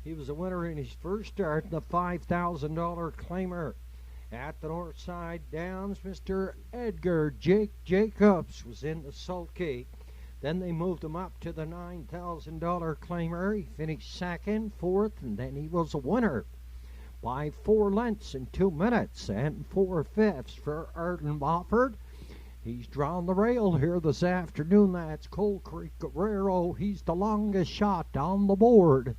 He was a winner in his first start in the $5,000 claimer. At the Northside Downs, Mr. Edgar Jacobs was in the sulky. Then they moved him up to the $9,000 claimer. He finished second, fourth, and then he was a winner by 4 lengths in 2 minutes and 4/5 for Arden Mofford. He's drawn the rail here this afternoon. That's Cold Creek Guerrero. He's the longest shot on the board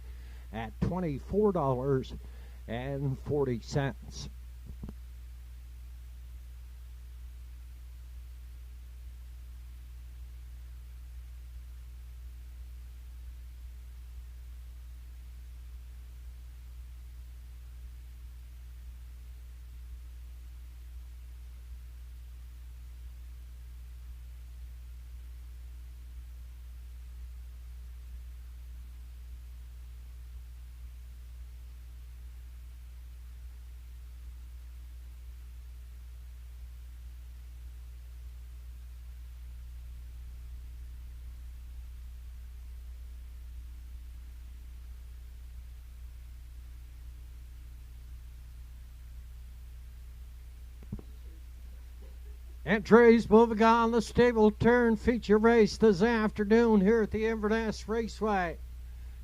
at $24.40. Entries moving on the stable turn feature race this afternoon here at the Inverness Raceway.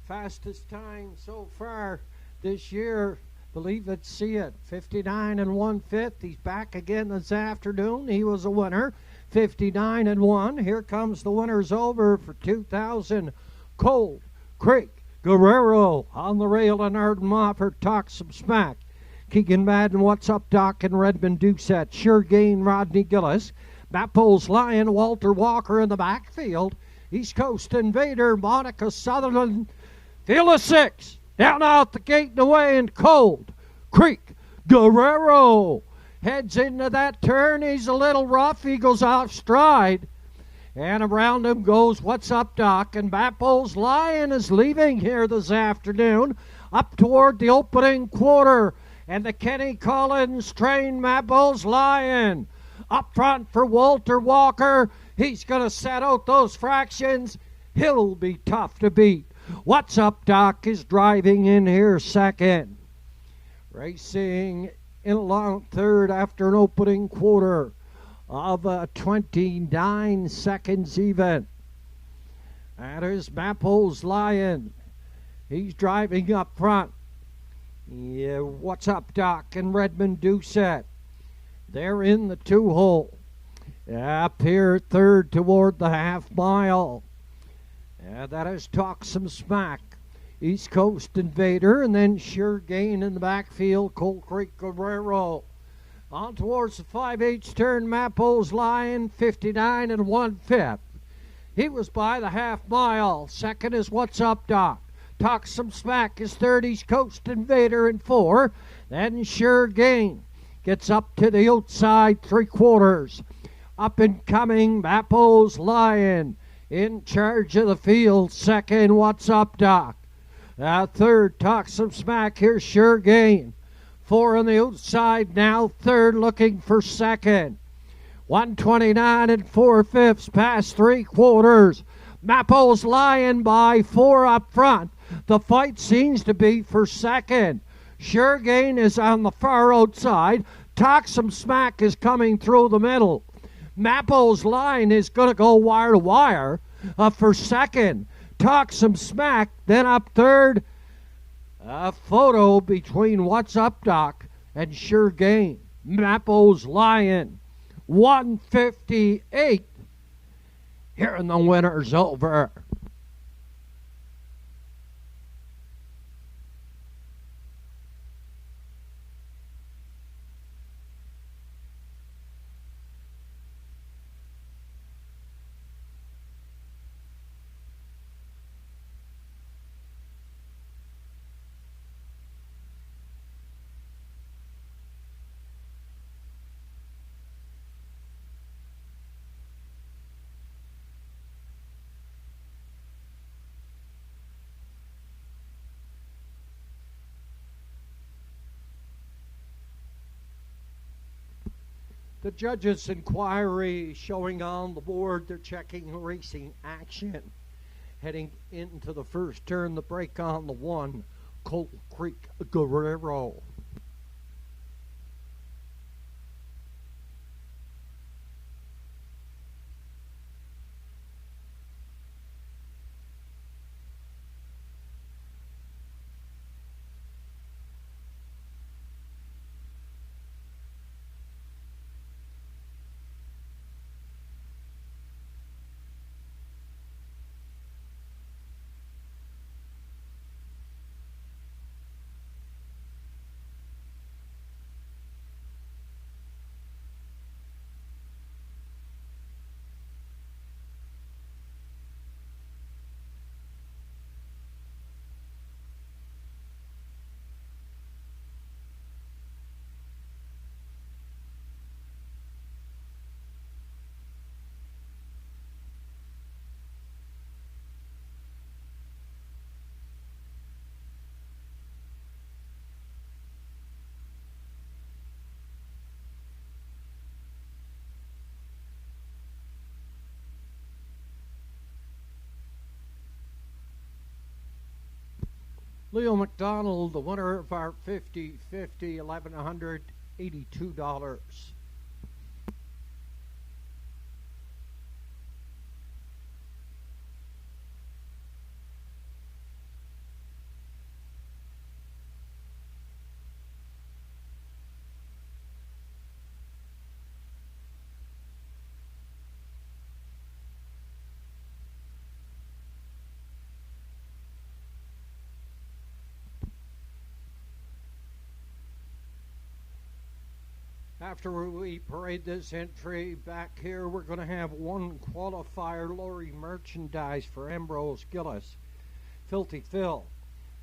Fastest time so far this year, believe it, see it, 59 1/5. He's back again this afternoon. He was a winner, 59 1. Here comes the winners over for 2000. Cold Creek Guerrero on the rail, and Arden Mofford talks some smack. Keegan Madden, What's Up Doc, and Redmond Doucette. Sure Gain, Rodney Gillis. Mapole's Lion, Walter Walker in the backfield. East Coast Invader, Monica Sutherland. Field of 6. Down out the gate and away, and Cold Creek Guerrero heads into that turn. He's a little rough. He goes off stride. And around him goes What's Up Doc, and Mapole's Lion is leaving here this afternoon up toward the opening quarter. And the Kenny Collins train, Mapole's Lion. Up front for Walter Walker. He's going to set out those fractions. He'll be tough to beat. What's Up Doc is driving in here second. Racing in along third after an opening quarter of 29 seconds even. That is Mapole's Lion. He's driving up front. Yeah, What's Up Doc and Redmond Doucette. They're in the 2-hole. Up here third toward the half mile. That is Talk Some Smack. East Coast Invader, and then Sure Gain in the backfield, Cold Creek Guerrero. On towards the 5/8 turn, Mapole's Lion, 59 1/5. He was by the half mile. Second is What's Up Doc. Talk Some Smack is third. East Coast Invader in 4. Then Sure Gain gets up to the outside 3/4. Up and coming, Mapole's Lion in charge of the field. Second, What's Up Doc. Third, Talk Some Smack. Here's Sure Gain. 4 on the outside now. Third, looking for second. 129 4/5 past 3/4. Mapole's Lion by 4 up front. The fight seems to be for second. Sure Gain is on the far outside. Talk Some Smack is coming through the middle. Mapole's Lion is going to go wire to wire for second. Talk Some Smack, then up third. A photo between What's Up Doc and Sure Gain. Mapole's Lion, 158. Here in the winner's over. The judges' inquiry showing on the board. They're checking racing action. Heading into the first turn, the break on the 1, Cold Creek Guerrero. Leo McDonald, the winner of our 50-50, $1,182. After we parade this entry back here, we're going to have one qualifier lorry merchandise for Ambrose Gillis, Filthy Phil,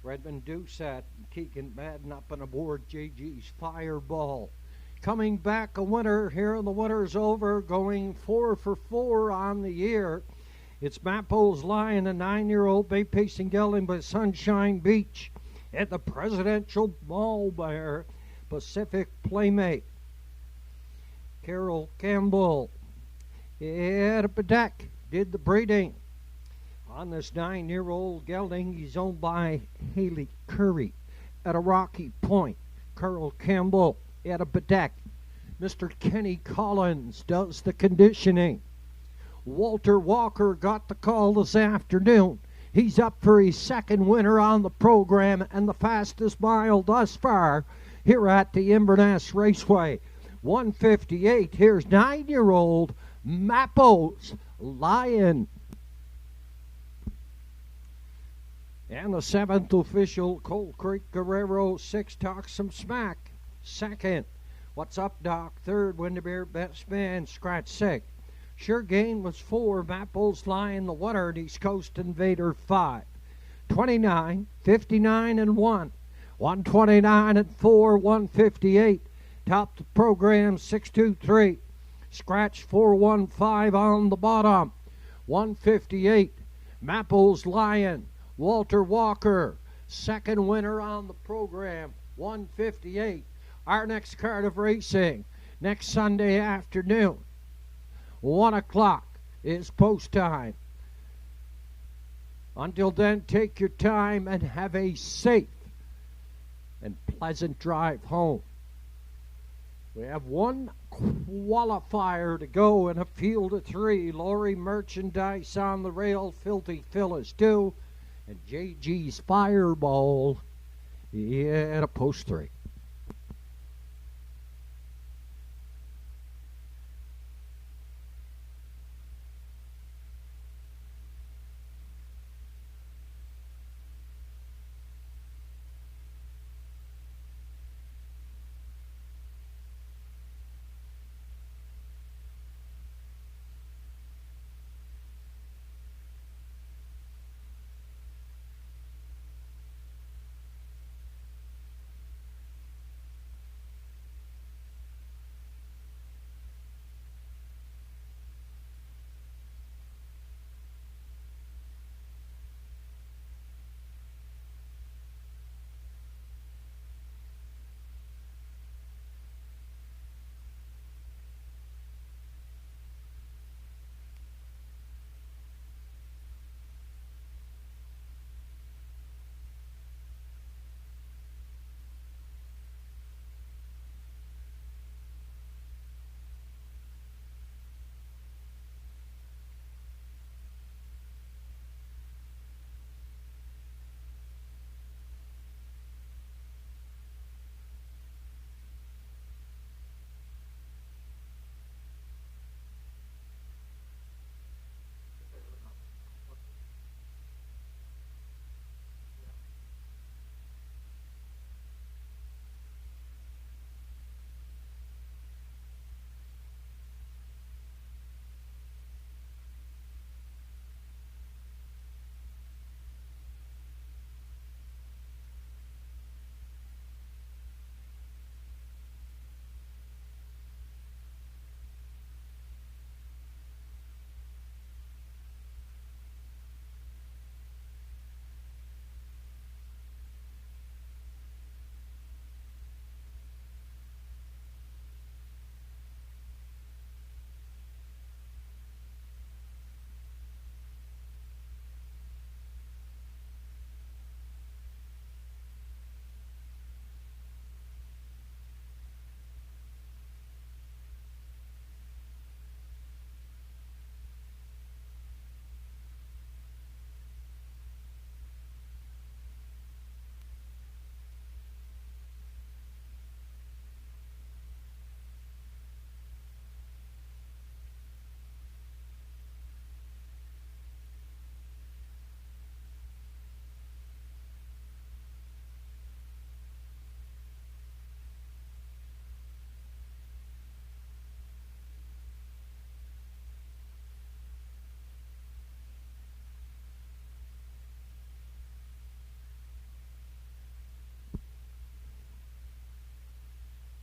Redmond Doucette, and Keegan Madden up and aboard JG's Fireball. Coming back a winner here, the winner's over, going 4 for 4 on the year. It's Mapo's Lion, a 9-year-old bay pacing gelding by Sunshine Beach at the Presidential Mall Bear Pacific Playmate. Carol Campbell at a deck did the breeding on this 9-year-old gelding. He's owned by Haley Curry at a Rocky Point. Carol Campbell at a Bedeck. Mr. Kenny Collins does the conditioning. Walter Walker got the call this afternoon. He's up for his second winner on the program and the fastest mile thus far here at the Inverness Raceway. 1:58. Here's 9-year-old Mapo's Lion. And the 7th official, Cold Creek Guerrero, 6, Talk Some Smack. 2nd, What's Up Doc. 3rd, Windermere Best Man, Scratch 6. Sure Gain was 4, Mapo's Lion, the winner, and East Coast Invader 5. 29, 59 and 1. 129 and 4, 158. Top the program, 623. Scratch 415 on the bottom. 158. Mapo's Lion. Walter Walker. Second winner on the program. 158. Our next card of racing next Sunday afternoon. 1 o'clock is post time. Until then, take your time and have a safe and pleasant drive home. We have one qualifier to go in a field of 3. Lorry merchandise on the rail. Filthy Phil is 2. And JG's Fireball at a post 3.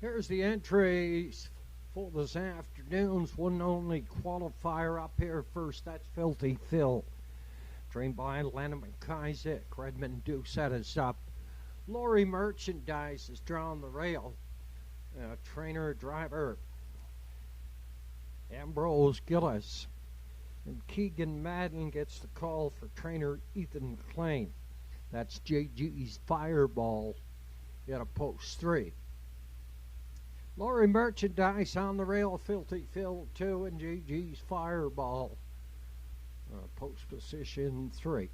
Here's the entries for this afternoon's one and only qualifier up here first. That's Filthy Phil. Trained by Lennon McIsaac. Redmond Doucette is up. Laurie Merchandise is drawn the rail. Trainer, driver, Ambrose Gillis. And Keegan Madden gets the call for trainer Ethan McLean. That's JG's Fireball at a post 3. Laurie Merchandise on the rail, Filthy Phil 2, and JG's Fireball, post position 3.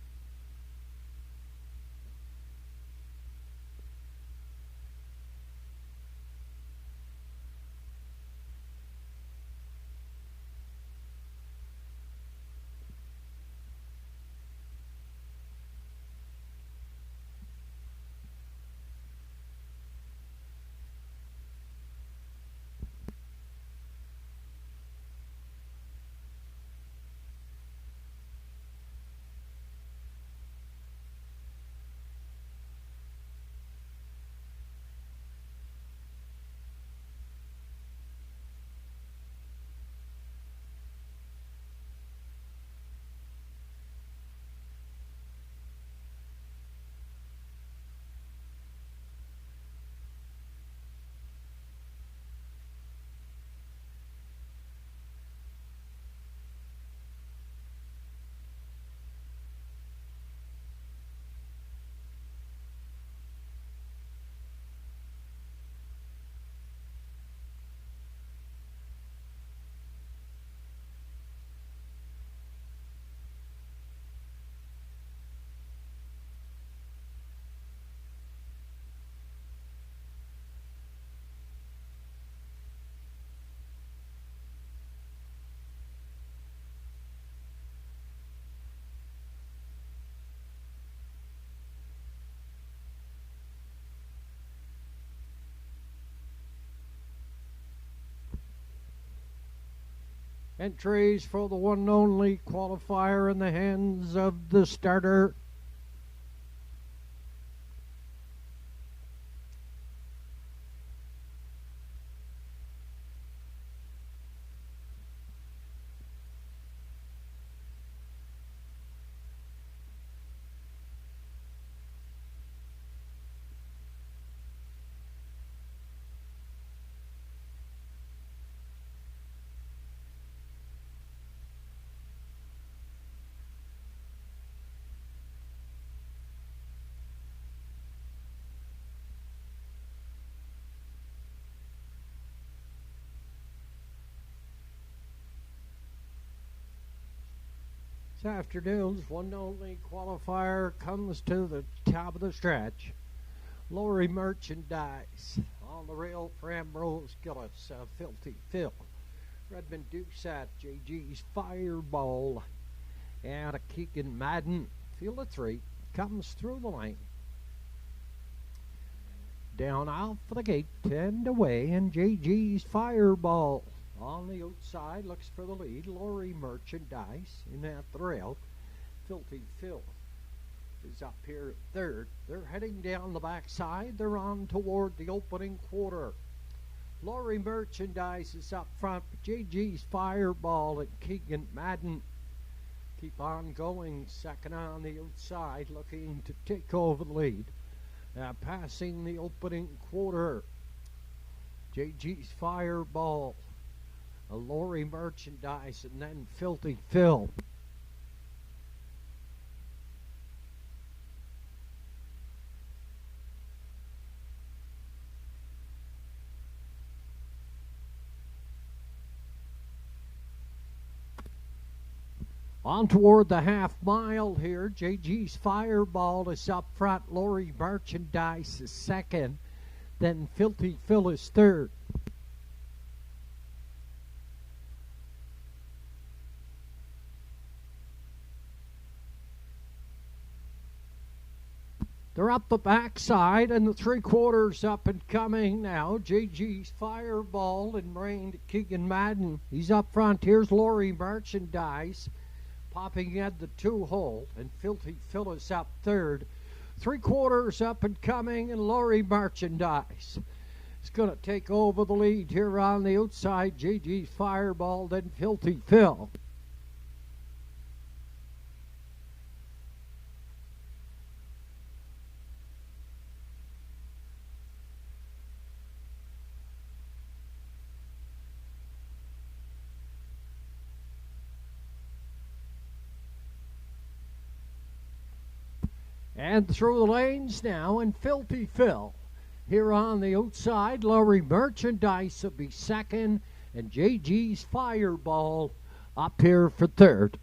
Entries for the one and only qualifier in the hands of the starter. This afternoon's one and only qualifier comes to the top of the stretch. Laurie Merchandise on the rail for Ambrose Gillis, Filthy Phil. Redmond Doucette, JG's Fireball, and a Keegan Madden. Field of 3 comes through the lane. Down out for the gate, 10 away, and JG's Fireball. On the outside, looks for the lead. Laurie Merchandise in at the rail. Filthy Phil is up here at third. They're heading down the backside. They're on toward the opening quarter. Laurie Merchandise is up front. JG's Fireball and Keegan Madden keep on going. Second on the outside, looking to take over the lead. Passing the opening quarter. JG's Fireball, a Laurie Merchandise, and then Filthy Phil. On toward the half mile here. JG's Fireball is up front. Laurie Merchandise is second. Then Filthy Phil is third. They're up the backside, and the 3/4 up and coming now. JG's Fireball and rain to Keegan Madden. He's up front. Here's Laurie Merchandise popping at the 2-hole, and Filthy Phil is up third. 3/4 up and coming, and Laurie Merchandise is going to take over the lead here on the outside. JG's Fireball, then Filthy Phil. And through the lanes now, and Filthy Phil. Here on the outside, Laurie Merchandise will be second, and JG's Fireball up here for third.